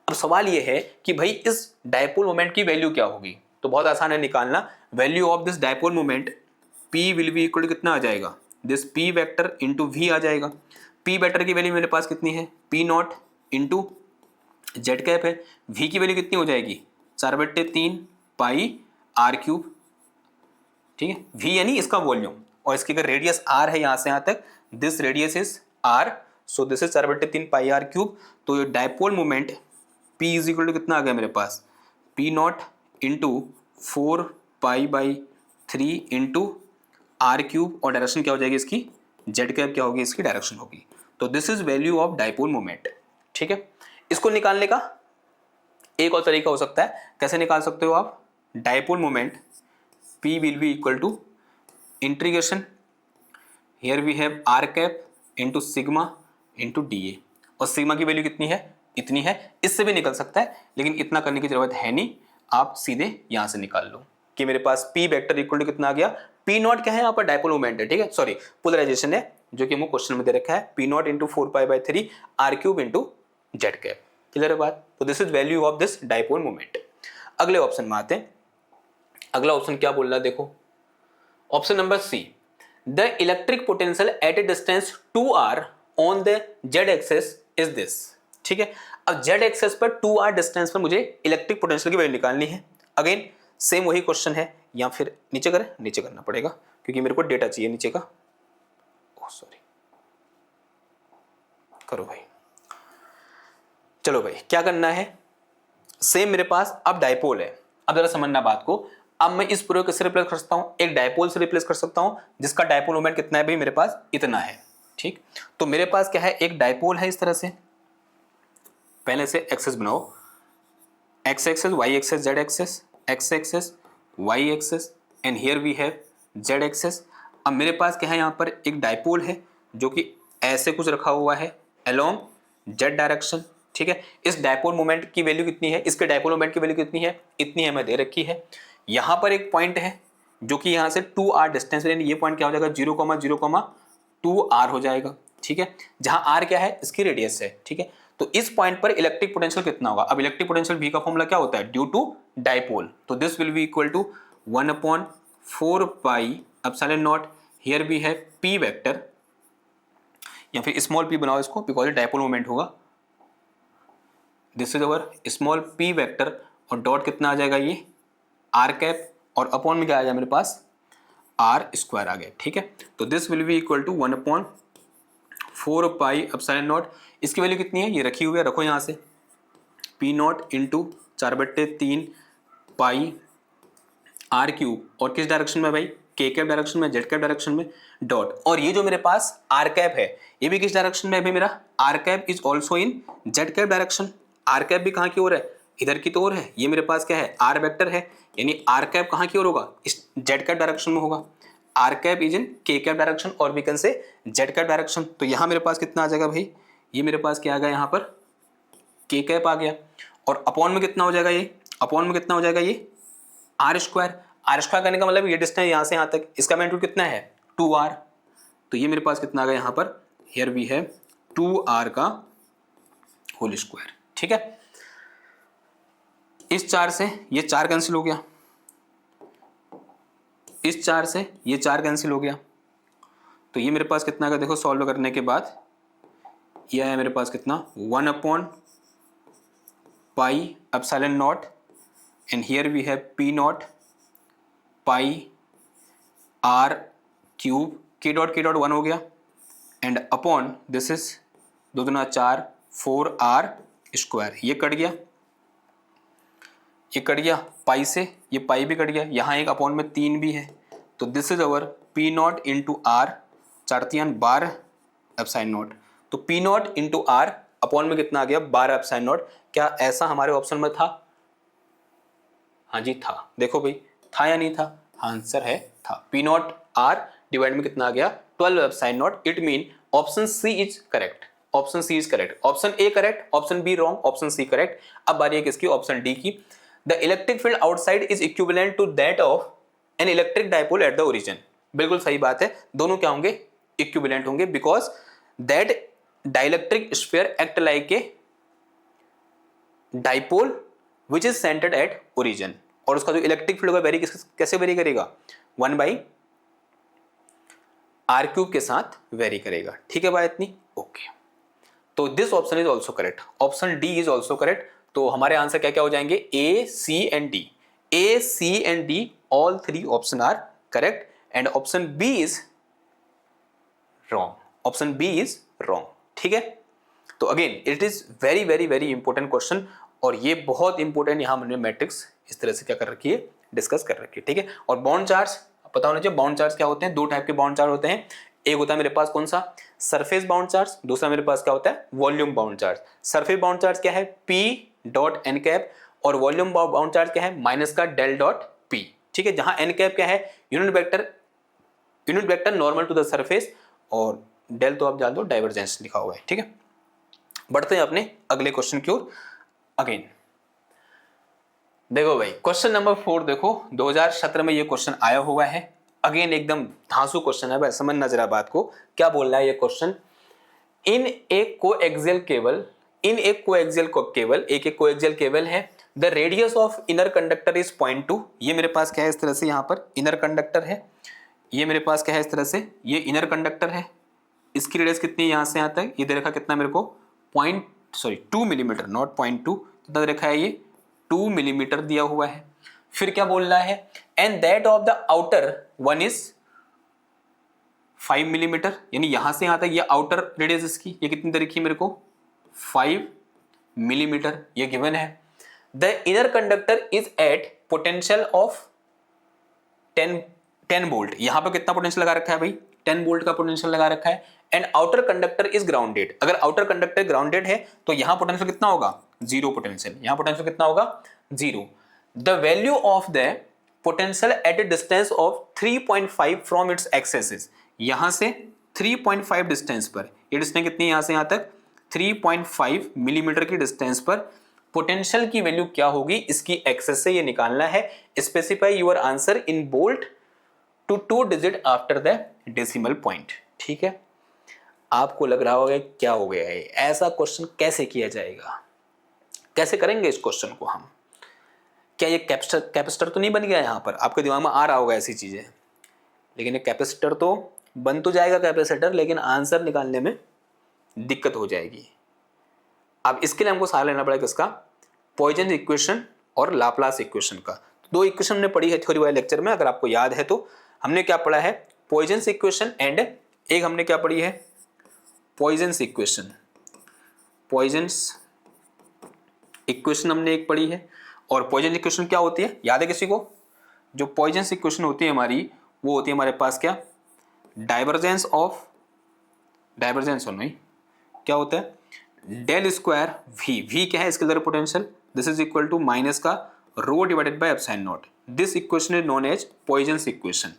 अब सवाल ये है कि भाई इस डायपोल मोमेंट की वैल्यू क्या होगी, तो बहुत आसान है निकालना, value of this dipole moment P will be equal to कितना आ जाएगा, this P vector into V आ जाएगा। P वेक्टर की वैल्यू मेरे पास कितनी है, P0 इंटू जेड कैप है, V की वैल्यू कितनी हो जाएगी, 4/3 पाई r³। ठीक है, V यानी इसका वॉल्यूम, और इसकी अगर रेडियस r है यहाँ से यहाँ तक, this radius is r, so this is 4/3 pi r³। तो ये dipole moment P is equal to कितना आ गया मेरे पास, P0 इंटू 4π/3 इंटू r³, और डायरेक्शन क्या हो जाएगी इसकी, जेड कैप क्या होगी, इसकी डायरेक्शन होगी। तो this is value of dipole moment. ठीक है, इसको निकालने का एक और तरीका हो सकता है, कैसे निकाल सकते हो आप, dipole moment P will be equal to integration, here we have r cap into sigma into dA, और सिग्मा की वैल्यू कितनी है, इतनी है। इससे भी निकल सकता है लेकिन इतना करने की जरूरत है नहीं, आप सीधे यहां से निकाल लो कि मेरे पास P वेक्टर इक्वल टू कितना आ गया, P0 क्या है यहाँ पर, डायपोल मोमेंट है, ठीक है, सॉरी पोलराइजेशन है, जो कि हमको क्वेश्चन में दे रखा है, P0 into 4π/3 r³ into Z cap. Clear है बात, तो this is value of this dipole moment. अगले ऑप्शन में आते हैं, अगला ऑप्शन क्या बोल रहा है देखो, option number c, the electric potential at a distance 2r on the z axis is this. ठीक है, अब जेड एक्सेस पर 2r डिस्टेंस पर मुझे इलेक्ट्रिक पोटेंशियल की वैल्यू निकालनी है। अगेन सेम वही क्वेश्चन है, या फिर नीचे करें, नीचे करना पड़ेगा क्योंकि मेरे को डेटा चाहिए नीचे का, ओह सॉरी, करो भाई, चलो भाई क्या करना है, सेम मेरे पास अब डायपोल है। अब जरा समझना बात को, अब मैं इस पूरे को किससे रिप्लेस कर सकता हूं, एक डायपोल से रिप्लेस कर सकता हूं जिसका डायपोल मोमेंट कितना है भाई, मेरे पास इतना है। ठीक, तो मेरे पास क्या है, एक डायपोल है इस तरह से, पहले से एक्सेस बनाओ, x axis, y axis, z axis, x axis, y axis, and here we have z axis. अब मेरे पास क्या है, यहाँ पर एक डायपोल है जो कि ऐसे कुछ रखा हुआ है अलोंग जेड डायरेक्शन। ठीक है, इस डायपोल मोमेंट की वैल्यू कितनी है, इसके डायपोल मोमेंट की वैल्यू कितनी है, इतनी हमें दे रखी है। यहाँ पर एक पॉइंट है जो कि यहाँ से 2r डिस्टेंस, यानी ये पॉइंट क्या हो जाएगा, 0,0,2r हो जाएगा। ठीक है, जहाँ r क्या है, इसकी रेडियस है। ठीक है, तो इस पॉइंट पर इलेक्ट्रिक पोटेंशियल कितना होगा, अब इलेक्ट्रिक पोटेंशियल V का फॉर्मूला क्या होता है, ड्यू टू डायपोल, तो this will be equal to 1/4πε0, here we है P वेक्टर, या फिर स्मॉल p बनाओ इसको बिकॉज डायपोल मोमेंट होगा, this is our small p vector, और डॉट कितना आ जाएगा, ये r कैप, और अपॉन में क्या आ जाएगा मेरे पास, r² आ गया। ठीक है, तो this will be equal to 1/4πε0, इसकी वैल्यू कितनी है, ये रखी हुई है, रखो यहाँ से, P0 इंटू 4/3 पाई r³, और किस डायरेक्शन में भाई, के कैप डायरेक्शन में, जेड कैप डायरेक्शन में, डॉट। और ये जो मेरे पास आर कैप है ये भी किस डायरेक्शन में है भाई मेरा, r cap is also in z cap direction. R cap भी कहाँ की ओर है, इधर की तो ओर है। ये मेरे पास क्या है, आर वेक्टर है, यानी आर कैप कहाँ की ओर होगा, इस जेड कैप डायरेक्शन में होगा। Are cap is in k cap direction और we can say z cap direction. तो यहाँ मेरे पास कितना आ जाएगा भाई, ये मेरे पास क्या आ गया यहाँ पर के कैप आ गया, और अपॉन में कितना हो जाएगा, ये अपॉन में कितना हो जाएगा, ये आर स्क्वायर। आर स्क्वायर करने का मतलब ये डिस्टेंस यहाँ से यहाँ तक, इसका मैग्नीट्यूड कितना है 2r। तो ये मेरे पास कितना आ गया यहाँ पर, हियर वी हैव 2r का होल स्क्वायर। ठीक है, इस 4 से ये 4 कैंसिल हो गया, इस 4 से ये 4 कैंसिल हो गया। तो ये मेरे पास कितना आ गया, देखो सॉल्व करने के बाद ये है मेरे पास कितना 1/πε0 and here we have p0 pi r cube, k dot 1 हो गया, एंड अपॉन दिस इज 2 दूना 4 4r स्क्वायर। ये कट गया, ये कट गया पाई से, ये पाई भी कट गया, यहाँ एक अपॉन में 3 भी है। तो this is our p0 into r, 4×3 12ε0। तो p0 इंटू r अपॉन में कितना आ गया 12ε0। क्या ऐसा हमारे ऑप्शन में था, हाँ जी था। देखो भाई था या नहीं था, आंसर है था। p0 r डिवाइड में कितना आ गया 12ε0। It mean option C is correct, option C is correct. Option A correct, option B wrong, option C correct. अब बारी है किसकी, ऑप्शन डी की। The electric field outside is equivalent to that of an electric dipole at the origin. बिल्कुल सही बात है, दोनों क्या होंगे, इक्विवेलेंट होंगे, because that dielectric sphere act like a dipole which is centred at origin. और उसका जो इलेक्ट्रिक फील्ड होगा वेरी कैसे वेरी करेगा, 1/r³ के साथ वेरी करेगा। ठीक है बात इतनी, ओके। तो this option is also correct, option D is also correct. तो हमारे आंसर क्या क्या हो जाएंगे, A C and D, A C and D all 3 option are correct, and option B is wrong, option B is wrong. ठीक है, तो again it is very very very important question, और ये बहुत इंपॉर्टेंट यहाँ हमने मैट्रिक्स इस तरह से क्या कर रखी है, डिस्कस कर रखी है। ठीक है, और बाउंड चार्ज पता होना चाहिए। बाउंड चार्ज क्या होते हैं, 2 टाइप के बाउंड चार्ज होते हैं। एक होता है मेरे पास कौन सा, सरफेस बाउंड चार्ज, दूसरा मेरे पास क्या होता है volume bound charge. Surface bound charge क्या है p डॉट एन कैप, और वॉल्यूम बाउंड चार्ज क्या है माइनस का डेल डॉट p। ठीक है, जहां एन कैप क्या है unit vector normal to the surface, और डेल तो आप जान दो डाइवर्जेंस लिखा हुआ है। ठीक है, बढ़ते हैं अपने अगले क्वेश्चन की ओर। अगेन देखो भाई क्वेश्चन नंबर 4 देखो, 2017 में ये क्वेश्चन आया हुआ है। अगेन एकदम धांसू क्वेश्चन है भाई, समझना जरा बात को, क्या बोल रहा है ये क्वेश्चन। इन ए कोएक्सियल केबल, इन एक कोएक्सियल केबल, एक कोएक्सियल केबल है, the radius of inner conductor is 0.2। ये मेरे पास क्या है इस तरह से, यहाँ पर इनर कंडक्टर है, ये मेरे पास क्या है इस तरह से, ये इनर कंडक्टर है। इसकी रेडियस कितनी है यहाँ से यहाँ तक, ये दे रखा कितना मेरे को 2 मिलीमीटर, नॉट 0.2, कितना दे रखा है ये 2 मिलीमीटर दिया हुआ है। फिर क्या बोल रहा है, and that of the outer one is 5 millimetre, यानी यहां से यहां तक ये आउटर रेडियस इसकी ये कितनी दे रखी है मेरे को 5 मिलीमीटर, ये गिवन है। The inner conductor is at potential of 10 volt, यहां पर कितना पोटेंशियल लगा रखा है भाई 10 वोल्ट का पोटेंशियल लगा रखा है। And outer conductor is grounded, अगर आउटर कंडक्टर ग्राउंडेड है तो यहां पोटेंशियल कितना होगा 0 पोटेंशियल, यहां पोटेंशियल कितना होगा 0। The value of the potential at a distance of 3.5 from its axis, यहां से 3.5 डिस्टेंस पर, ये डिस्टेंस कितनी है यहां से यहां तक 3.5 मिलीमीटर की डिस्टेंस पर पोटेंशियल की वैल्यू क्या होगी, इसकी एक्सेस से ये निकालना है। Specify your answer in bold to 2 digit after the decimal point. ठीक है, आपको लग रहा होगा क्या हो गया है, ऐसा क्वेश्चन कैसे किया जाएगा, कैसे करेंगे इस क्वेश्चन को हम, क्या ये कैपेसिटर तो नहीं बन गया यहाँ पर, आपके दिमाग में आ रहा होगा ऐसी चीजें, लेकिन ये कैपेसिटर तो बन तो जाएगा कैपेसिटर, लेकिन आंसर निकालने में दिक्कत हो जाएगी। अब इसके लिए हमको सहारा लेना पड़ेगा किसका, पॉइजन इक्वेशन और लाप्लास इक्वेशन का। 2 इक्वेशन हमने पढ़ी है थ्योरी वाले लेक्चर में, अगर आपको याद है तो। हमने क्या पढ़ा है, पॉइजन इक्वेशन, एंड एक हमने क्या पढ़ी है पॉइजन इक्वेशन, पॉइजन्स इक्वेशन हमने एक पढ़ी है। और पॉइजन इक्वेशन क्या होती है, याद है किसी को, जो पॉइजन इक्वेशन होती है हमारी वो होती है हमारे पास क्या, डाइवर्जेंस नहीं, क्या होता है, डेल स्क्वायर वी क्या है scalar potential, this is equal to minus का rho divided by epsilon naught. This equation is known as Poisson's equation.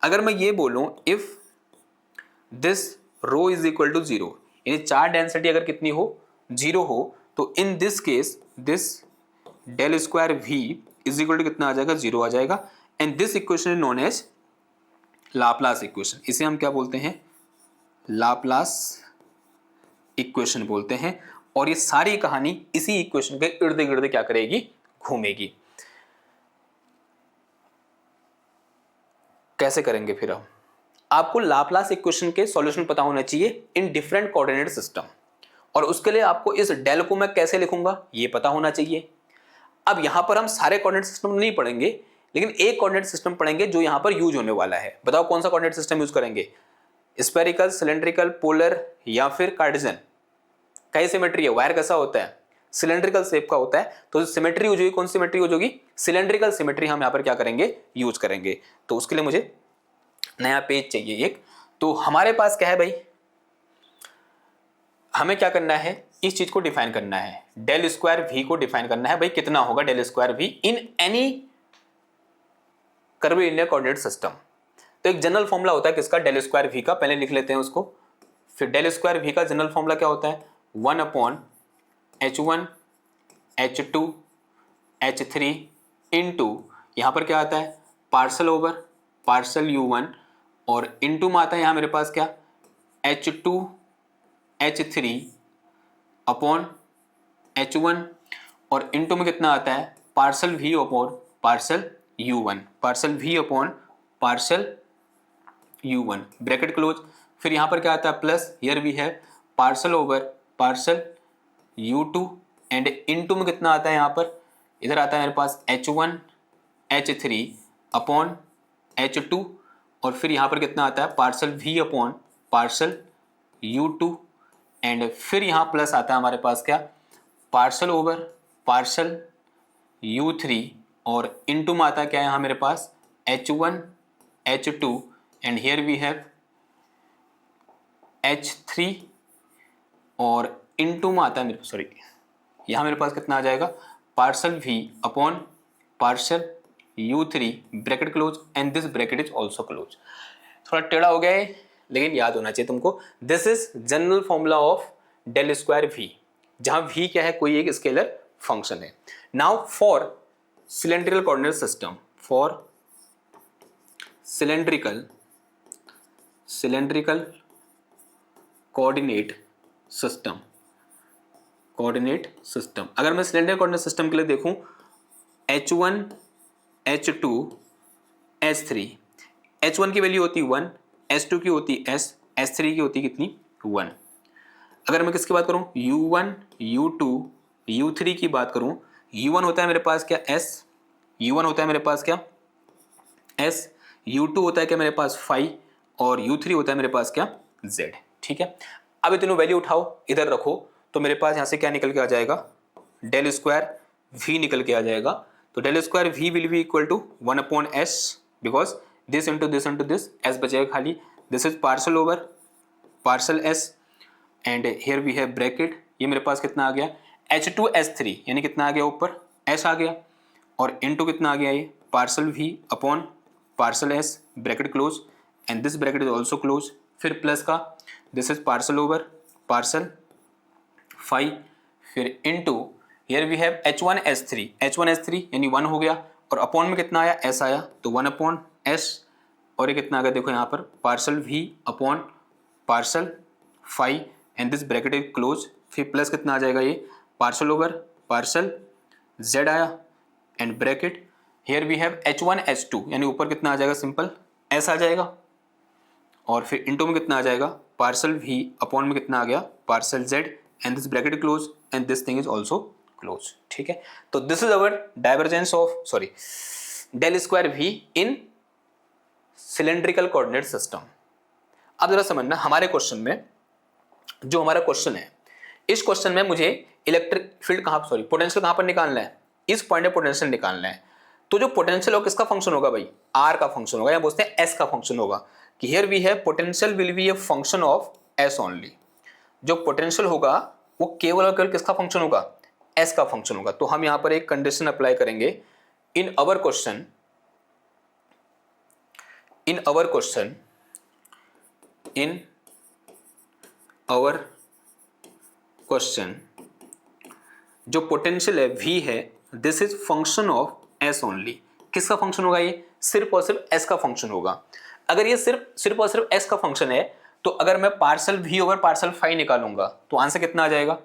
अगर मैं ये बोलूं if this rho is equal to zero, यानी चार्ज डेंसिटी अगर कितनी हो, जीरो हो, तो in this case this del square V is equal to कितना आ जाएगा, जीरो आ जाएगा। And this equation is known as Laplace equation. इसे हम क्या बोलते हैं, लाप्लास इक्वेशन बोलते हैं। और ये सारी कहानी इसी इक्वेशन के इर्द गिर्द क्या करेगी, घूमेगी। कैसे करेंगे फिर हम, आपको लाप्लास इक्वेशन के सॉल्यूशन पता होना चाहिए इन डिफरेंट कोऑर्डिनेट सिस्टम, और उसके लिए आपको इस डेल को मैं कैसे लिखूंगा ये पता होना चाहिए। अब यहां पर हम सारे कोऑर्डिनेट सिस्टम नहीं पढ़ेंगे, लेकिन एक कोऑर्डिनेट सिस्टम पढ़ेंगे जो यहां पर यूज होने वाला है। बताओ कौन सा कोऑर्डिनेट सिस्टम यूज करेंगे, स्फेरिकल, सिलेंड्रिकल, पोलर या फिर कार्टेशियन। कई सिमेट्री है, वायर कैसा होता है, सिलेंड्रिकल शेप का होता है, तो सिमेट्री यूज होगी, कौन सी सिमेट्री यूज होगी, सिलेंड्रिकल सिमेट्री हम यहां पर क्या करेंगे, यूज करेंगे। तो उसके लिए मुझे नया पेज चाहिए एक। तो हमारे पास क्या है भाई, हमें क्या करना है, इस चीज को डिफाइन करना है, डेल स्क्वायर वी को डिफाइन करना है भाई, कितना होगा del square v in any curvilinear coordinate system. तो एक जनरल फॉर्मूला होता है किसका, डेल स्क्वायर वी का, पहले लिख लेते हैं उसको। फिर डेल स्क्वायर वी का जनरल फॉर्मूला क्या होता है, 1/h1 h2 h3 इंटू यहाँ पर क्या आता है, पार्सल ओवर पार्सल u1, और इंटू में आता है यहाँ मेरे पास क्या, h2 h3 अपॉन h1, और इंटू में कितना आता है, parcel v upon parcel u1, parcel v upon parcel u1, bracket close. फिर यहाँ पर क्या आता है, प्लस हियर वी है parcel over parcel u2, and into में कितना आता है, यहाँ पर इधर आता है मेरे पास h1 h3 अपॉन h2, और फिर यहाँ पर कितना आता है, parcel v upon parcel u2, and फिर यहाँ प्लस आता है हमारे पास क्या, पार्सल ओवर पार्सल u3, और इनटू में आता है क्या यहाँ मेरे पास h1 h2, and here we have h3, और इनटू में आता है मेरे, सॉरी यहाँ मेरे पास कितना आ जाएगा, parcel v upon parcel u3 bracket close, and this bracket is also close. थोड़ा टेढ़ा हो गया है लेकिन याद होना चाहिए तुमको। This is general formula of del square v, जहां v क्या है, कोई एक स्केलर फंक्शन है। Now for cylindrical coordinate system, for cylindrical coordinate system, अगर मैं सिलेंडर कोऑर्डिनेट सिस्टम के लिए देखूं, h1 h2 h3, h1 की वैल्यू होती 1, h2 की होती s, s3 की होती कितनी 1। अगर मैं किसकी बात करूं, u1 u2 u3 की बात करूं, u1 होता है मेरे पास क्या, s, u1 होता है मेरे पास क्या s, u2 होता है क्या मेरे पास 5, और u3 होता है मेरे पास क्या z। ठीक है, अब इतनी वैल्यू उठाओ इधर रखो, तो मेरे पास यहाँ से क्या निकल के आ जाएगा, डेल स्क्वायर v निकल के आ जाएगा। तो del square v will be equal to 1/s, because this into this into this, s बचेगा खाली, this is partial over partial s, and here we have bracket, ये मेरे पास कितना आ गया, h2s3, यानी कितना आ गया ऊपर s आ गया, और इंटू कितना आ गया ये parcel v upon partial s bracket close, and this bracket is also close. फिर प्लस का this is partial over parcel 5, फिर into here we have h1s3 यानी 1 हो गया, और अपॉन में कितना आया, s आया, तो 1/s, और ये कितना आ गया देखो यहाँ पर partial v upon partial 5, and this bracket is close. फिर प्लस कितना आ जाएगा, ये पार्सल ओवर पार्सल z आया, and bracket here we have h1s2, यानी ऊपर कितना आ जाएगा, सिंपल s आ जाएगा, और फिर इंटू में कितना आ जाएगा, पार्सल v अपॉन में कितना आ गया, partial z, and this bracket close, and this thing is also close. ठीक है, तो this is our divergence of del square v in cylindrical coordinate system. अब जरा समझना, हमारे क्वेश्चन में जो हमारा क्वेश्चन है, इस क्वेश्चन में मुझे इलेक्ट्रिक फील्ड पोटेंशियल कहां पर निकालना है, इस पॉइंट पे पोटेंशियल निकालना है। तो जो पोटेंशियल हो किसका फंक्शन होगा भाई, आर का फंक्शन होगा, या बोलते हैं एस का फंक्शन होगा, कि here we have potential will be a function of s only. जो पोटेंशियल होगा वो केवल और केवल किसका फंक्शन होगा, एस का फंक्शन होगा। तो हम यहां पर एक कंडीशन अप्लाई करेंगे in our question, in our question जो पोटेंशियल है V है, this is function of S only. किसका फंक्शन होगा ये, सिर्फ और सिर्फ S का फंक्शन होगा। अगर ये सिर्फ और सिर्फ S का फंक्शन है तो अगर मैं partial V over partial phi निकालूंगा तो आंसर कितना आ जाएगा,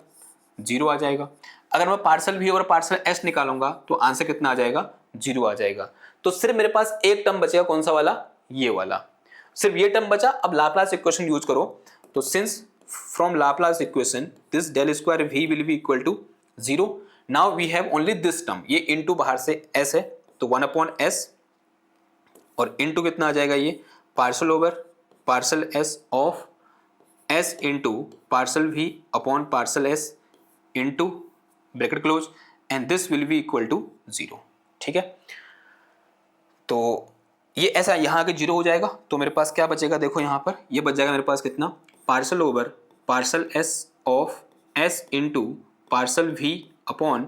0 आ जाएगा। अगर मैं partial V over partial S निकालूंगा तो आंसर कितना आ जाएगा, 0 आ जाएगा। तो सिर्फ मेरे पास एक टर्म बचेगा, कौन सा वाला, ये वाला, सिर्फ ये टर्म बचा। अब लाप्लास इक्वेशन यूज करो, तो since from Laplace equation this del square V will be equal to 0। Now we have only this term, ये इनटू बाहर से S है तो 1/s और इनटू कितना आ जाएगा, ये partial over partial S of S into partial V upon partial S into bracket close and this will be equal to 0। ठीक है, तो ये ऐसा यहाँ आके 0 हो जाएगा। तो मेरे पास क्या बचेगा, देखो यहाँ पर ये बच जाएगा मेरे पास कितना, partial over partial S of S into partial V upon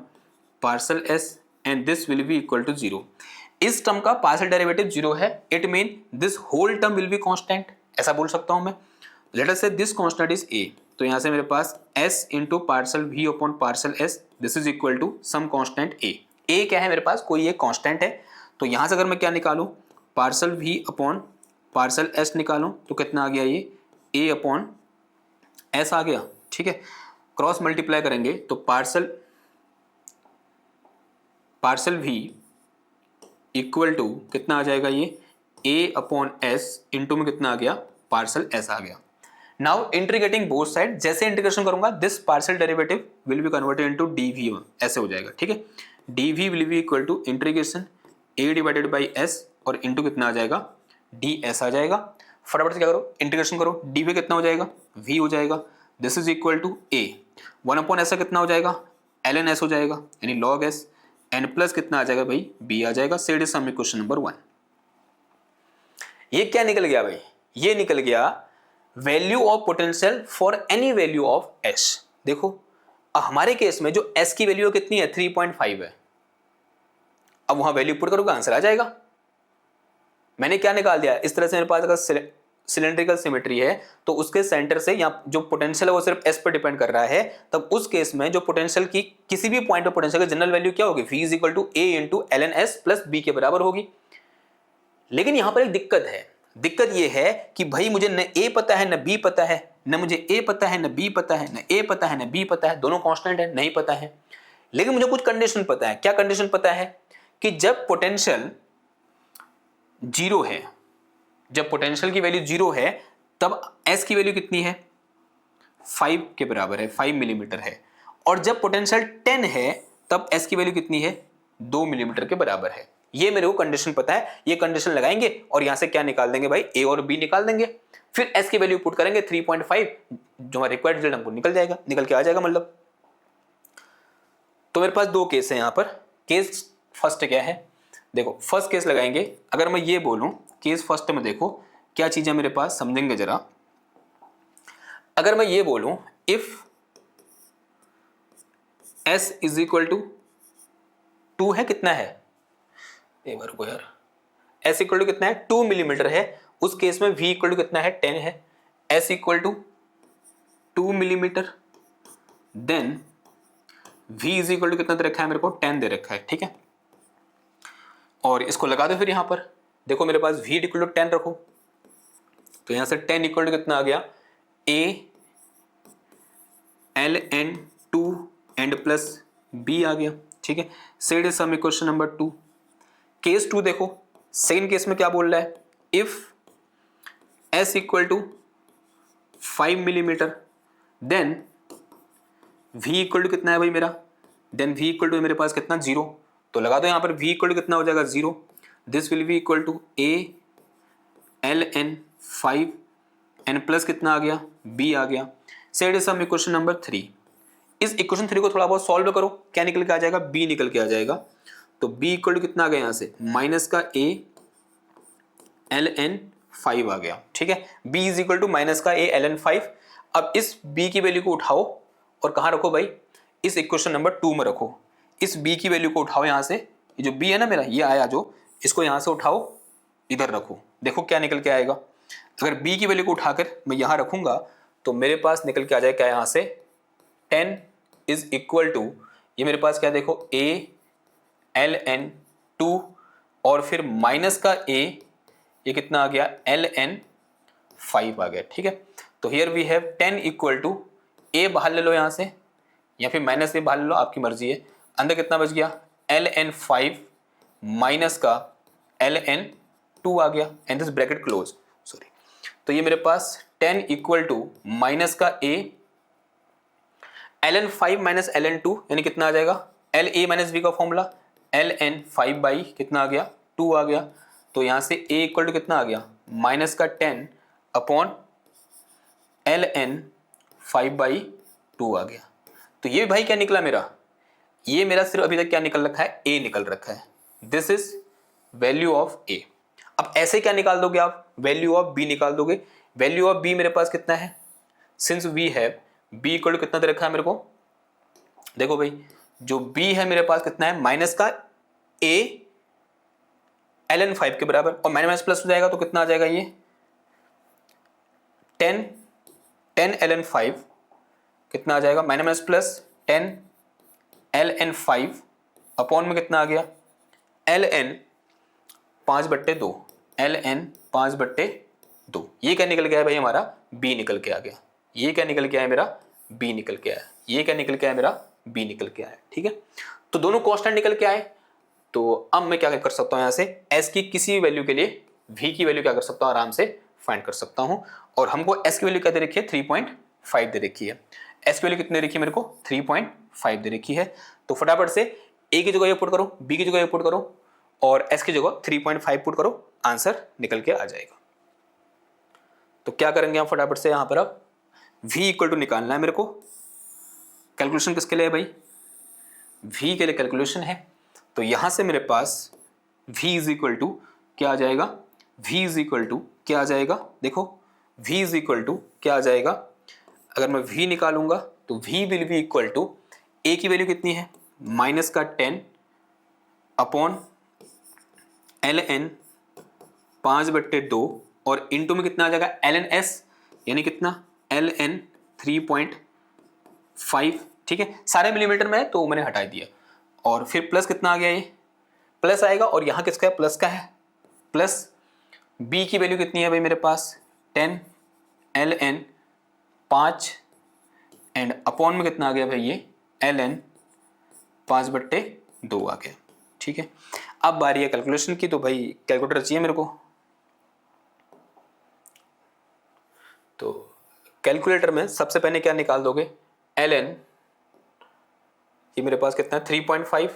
partial S and this will be equal to 0। इस टर्म का पार्शियल डेरिवेटिव 0 है, it mean this whole term will be constant, ऐसा बोल सकता हूं मैं। लेट अस से this constant is a, तो यहां से मेरे पास s into partial v upon partial s this is equal to some constant a। a क्या है मेरे पास, कोई एक कांस्टेंट है। तो यहां से अगर मैं क्या निकालूं, parcel v upon partial s निकालूं तो कितना आ गया, ये a अपॉन s आ गया। ठीक है, क्रॉस मल्टीप्लाई करेंगे तो पार्सल v इक्वल टू कितना आ जाएगा, ये a अपॉन s इंटू में कितना आ गया, पार्सल s आ गया। नाउ इंटीग्रेटिंग बोथ साइड, जैसे इंटीग्रेशन करूंगा this partial derivative will be converted into dv, ऐसे हो जाएगा। ठीक है, dv will be equal to integration a divided by s और इंटू कितना आ जाएगा, ds आ जाएगा। फटाफट से क्या करो, इंटीग्रेशन करो, dv कितना हो जाएगा, v हो जाएगा। This is equal to a 1/s कितना हो जाएगा, ln s हो जाएगा, यानी log s एन प्लस कितना आ जाएगा भाई, b आ जाएगा। Said is some question number 1। ये क्या निकल गया भाई, ये निकल गया value of potential for any value of s। देखो हमारे केस में जो s की वैल्यू कितनी है, 3.5 है। अब वहां वैल्यू पुट करोगे आंसर आ जाएगा। मैंने क्या निकाल दिया, इस तरह से मेरे पास अगर सिलेंड्रिकल सिमेट्री है तो उसके सेंटर से या जो पोटेंशियल है वो सिर्फ s पर डिपेंड कर रहा है, तब उस केस में जो पोटेंशियल की किसी भी पॉइंट पर पोटेंशियल की जनरल वैल्यू क्या होगी, v is equal to a into ln s plus b के बराबर होगी। लेकिन यहां पर एक दिक्कत है, दिक्कत ये है कि भाई मुझे न a पता है न b पता है, न मुझे a पता है न b पता है, न a पता है न b पता है, दोनों कांस्टेंट है, नहीं पता है। लेकिन मुझे कुछ कंडीशन पता है। क्या कंडीशन पता है, कि जब पोटेंशियल 0 है, जब पोटेंशियल की वैल्यू 0 है तब s की वैल्यू कितनी है, 5 के बराबर है, 5 मिलीमीटर है। और जब पोटेंशियल 10 है तब s की वैल्यू कितनी है, 2 मिलीमीटर के बराबर है। ये मेरे को कंडीशन पता है, ये कंडीशन लगाएंगे और यहां से क्या निकाल देंगे भाई, a और b निकाल देंगे। फिर s की वैल्यू पुट करेंगे 3.5, जो हमारा रिक्वायर्ड रिजल्ट हमको निकल के आ जाएगा मतलब। तो मेरे पास दो केस है यहां पर। केस फर्स्ट क्या है, देखो फर्स्ट केस लगाएंगे। अगर मैं ये बोलूं केस फर्स्ट में, देखो क्या चीज है मेरे पास, समझेंगे जरा। अगर मैं ये बोलूं if s is equal to 2 है, कितना है, एक बार रुको यार, s इक्वल टू कितना है, 2 मिलीमीटर है, उस केस में v इक्वल टू कितना है, 10 है। s equal to 2 millimetre, then v is equal to कितना दे रखा है मेरे को, 10 दे रखा है। ठीक है, और इसको लगा दो फिर यहां पर, देखो मेरे पास v इक्वल टू 10 रखो, तो यहां से 10 इक्वल टू कितना आ गया, a ln 2 and plus b आ गया। ठीक है, said is some equation number 2। Case 2 देखो, सेकंड केस में क्या बोल रहा है, if s equal to 5 millimetre, then v equal to कितना है भाई मेरा, देन v इक्वल टू मेरे पास कितना, 0। तो लगा दो यहां पर v इक्वल टू कितना हो जाएगा, 0। This will be equal to a ln 5 n plus कितना आ गया, b आ गया। Said is some equation number 3। इस इक्वेशन 3 को थोड़ा बहुत सॉल्व करो, क्या निकल के आ जाएगा, b निकल के आ जाएगा। तो b इक्वल टू कितना आ गया यहाँ से माइनस का a ln 5 आ गया। ठीक है, b is equal to minus का a ln 5। अब इस b की वैल्यू को उठाओ और कहाँ रखो भाई, इस इक्वेशन नंबर 2 में रखो। इस b की वैल्यू को उठाओ यहाँ से, ये जो b है ना मेरा, ये आया जो, इसको यहाँ से उठाओ इधर रखो, देखो क्या निकल के आएगा। अगर b की वैल्यू को उठाकर मैं यहाँ रखूंगा तो मेरे पास निकल के आ जाए क्या यहाँ से 10 इज इक्वल टू, ये मेरे पास क्या देखो a ln 2 और फिर माइनस का a, ये कितना आ गया ln 5 आ गया। ठीक है, तो here we have 10 equal to a बाहर ले लो यहाँ से या फिर माइनस a बाहर ले लो, आपकी मर्जी है। अंदर कितना बच गया ln 5 माइनस का ln 2 आ गया and this bracket close, sorry. तो ये मेरे पास 10 इक्वल टू माइनस का a ln 5 माइनस ln 2 यानी कितना आ जाएगा l a माइनस b का फॉर्मूला ln 5 बाई कितना आ गया 2 आ गया। तो यहाँ से a इक्वल टू कितना आ गया माइनस का 10 अपॉन ln 5 बाई 2 आ गया। तो ये भाई क्या निकला मेरा, ये मेरा सिर्फ अभी तक क्या निकल रखा है a निकल रखा है। This is value of a। अब ऐसे क्या निकाल दोगे आप, वैल्यू ऑफ b निकाल दोगे। वैल्यू ऑफ b मेरे पास कितना है, since we have b equal to कितना दे रखा है मेरे को, देखो भाई जो b है मेरे पास कितना है माइनस का a ln 5 के बराबर, और माइनस प्लस हो जाएगा तो कितना आ जाएगा ये 10 ln 5 कितना आ जाएगा माइनस प्लस 10 ln 5 अपॉन में कितना आ गया ln 5/2 ln 5/2। ये क्या निकल गया है भाई हमारा b निकल के आ गया। ये क्या निकल के आया मेरा b निकल के आया। ये क्या निकल के आया मेरा b निकल के आया। ठीक है, तो दोनों कांस्टेंट निकल के आए। तो अब मैं क्या कर सकता हूं यहाँ से s की किसी वैल्यू के लिए v की वैल्यू क्या कर सकता हूं आराम से फाइंड कर सकता हूं। और हमको s की वैल्यू क्या दे रखी है 3.5 दे रखी है। s की वैल्यू कितनी दे रखी है मेरे को 3.5 दे रखी है। तो फटाफट से a की जगह पुट करो, b की जगह पुट करो और s की जगह 3.5 पुट करो, आंसर निकल के आ जाएगा। तो क्या करेंगे हम फटाफट से यहाँ पर, अब v इक्वल टू निकालना है मेरे को। कैलकुलेशन किसके लिए है भाई, v के लिए कैलकुलेशन है। तो यहां से मेरे पास v इज इक्वल टू क्या आ जाएगा, v इज इक्वल टू क्या आ जाएगा, देखो v इज इक्वल टू क्या आ जाएगा। अगर मैं v निकालूंगा तो v will be equal to a की वैल्यू कितनी है माइनस का 10 अपॉन ln 5/2 और इनटू में कितना आ जाएगा ln s यानी कितना ln 3.5। ठीक है, सारे मिलीमीटर में है तो मैंने हटा दिया। और फिर प्लस कितना आ गया, ये प्लस आएगा और यहाँ किसका है प्लस का है, प्लस b की वैल्यू कितनी है भाई मेरे पास 10 ln 5 एंड अपॉन में कितना आ गया भाई ये ln 5/2 आ गया। ठीक है, अब बारी है कैलकुलेशन की। तो भाई कैलकुलेटर चाहिए मेरे को। तो कैलकुलेटर में सबसे पहले क्या निकाल दोगे ln, ये मेरे पास कितना है 3.5,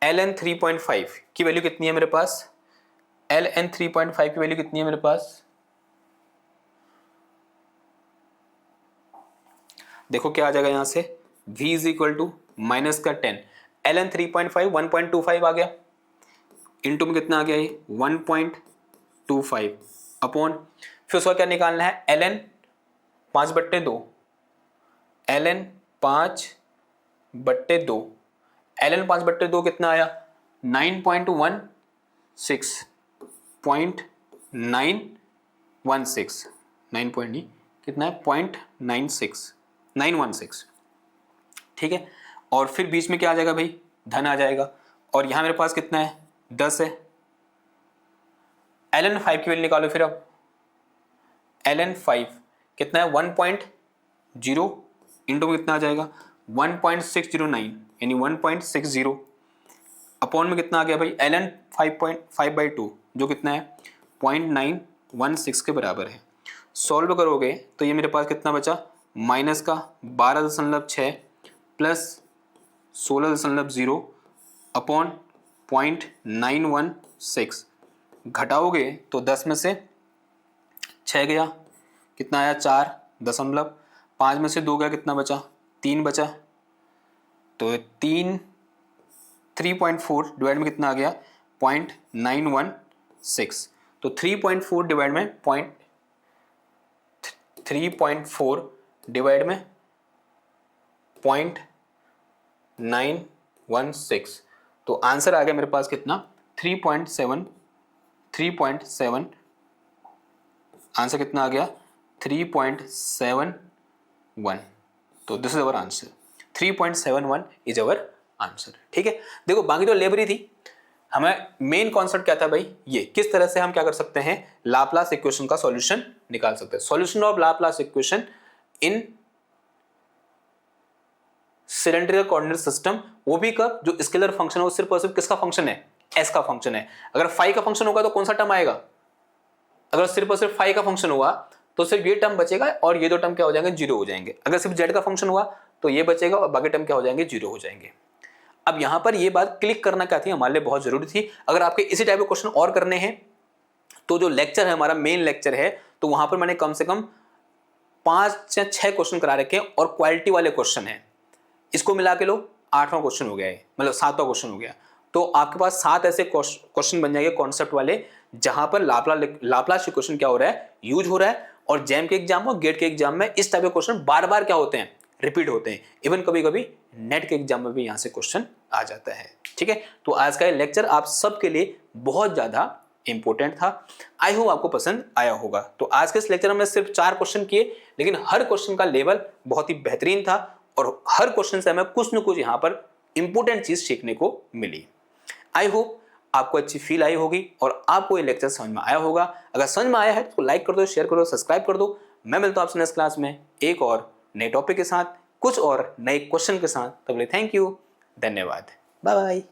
ln 3.5 की वैल्यू कितनी है मेरे पास, ln 3.5 की वैल्यू कितनी है मेरे पास, देखो क्या आ जाएगा यहां से v is equal to minus का 10 ln 3.5 1.25 आ गया, इनटू में कितना आ गया ये 1.25 अपॉन, फिर उसका क्या निकालना है ln 5/2, ln 5/2, ln 5/2 कितना आया 9.16 9 पॉइंट नहीं कितना है 916। ठीक है, और फिर बीच में क्या आ जाएगा भाई धन आ जाएगा, और यहां मेरे पास कितना है 10 है। ln 5 की वैल्यू निकालो फिर, अब ln 5 कितना है 1.0 इंटू में कितना आ जाएगा 1.609 यानी 1.60 अपॉन में कितना आ गया भाई ln 5.5/2 जो कितना है 0.916 के बराबर है। सॉल्व करोगे तो ये मेरे पास कितना बचा माइनस का 12.6 प्लस 16.0 अपॉन 0.916 घटाओगे तो 10 में से 6 गया, कितना आया 4 5 में से 2 गया, कितना बचा 3 बचा। तो 3 3.4 डिवाइड में कितना आ गया 0.916। तो 3.4 डिवाइड में 3.4 डिवाइड में 0.916, तो आंसर आ गया मेरे पास कितना 3.7। आंसर कितना आ गया 3.71। तो this is our answer, 3.71 is our answer. ठीक है, देखो बाकी तो लेबर ही थी, हमें मेन कॉन्सेप्ट क्या था भाई, ये किस तरह से हम क्या कर सकते हैं लाप्लास इक्वेशन का सॉल्यूशन निकाल सकते हैं। Solution of Laplace equation in cylindrical coordinate system, वो भी कब, जो स्केलर फंक्शन है वो सिर्फ और सिर्फ किसका फंक्शन है, एस का फंक्शन है। अगर फाई का फंक्शन होगा तो कौन सा टर्म आएगा, अगर सिर्फ और सिर्फ फाई का फंक्शन हुआ तो सिर्फ ये टर्म बचेगा और ये दो टर्म क्या हो जाएंगे, जीरो हो जाएंगे। अगर सिर्फ जेड का फंक्शन हुआ तो ये बचेगा और बाकी टर्म क्या हो जाएंगे, जीरो हो जाएंगे। अब यहां पर ये बात क्लिक करना क्या थी, हमारे लिए बहुत जरूरी थी। अगर आपके इसी टाइप के क्वेश्चन और करने हैं तो जो लेक्चर है हमारा मेन लेक्चर है, तो वहां पर मैंने कम से कम 5 या 6 क्वेश्चन करा रखे हैं और क्वालिटी वाले क्वेश्चन है। इसको मिला के लो 8वां क्वेश्चन हो गया है, मतलब 7वां क्वेश्चन हो गया। तो आपके पास 7 ऐसे क्वेश्चन बन जाएंगे कॉन्सेप्ट वाले, जहां पर लाप्लास इक्वेशन क्या हो रहा है, यूज हो रहा है। और जैम के एग्जाम और गेट के एग्जाम में इस टाइप के क्वेश्चन बार बार क्या होते हैं, रिपीट होते हैं। इवन कभी कभी नेट के एग्जाम में भी यहां से क्वेश्चन आ जाता है। ठीक है, तो आज का ये लेक्चर आप सबके लिए बहुत ज्यादा इंपॉर्टेंट था। आई होप आपको पसंद आया होगा। तो आज के इस लेक्चर में सिर्फ 4 क्वेश्चन किए, लेकिन हर क्वेश्चन का लेवल बहुत ही बेहतरीन था और हर क्वेश्चन से हमें कुछ न कुछ यहाँ पर इंपॉर्टेंट चीज सीखने को मिली। आई होप आपको अच्छी फील आई होगी और आपको ये लेक्चर समझ में आया होगा। अगर समझ में आया है तो लाइक कर दो, शेयर करो, सब्सक्राइब कर दो। मैं मिलता हूं आपसे नेक्स्ट क्लास में एक और नए टॉपिक के साथ, कुछ और नए क्वेश्चन के साथ। तब तक थैंक यू, धन्यवाद, बाय बाय।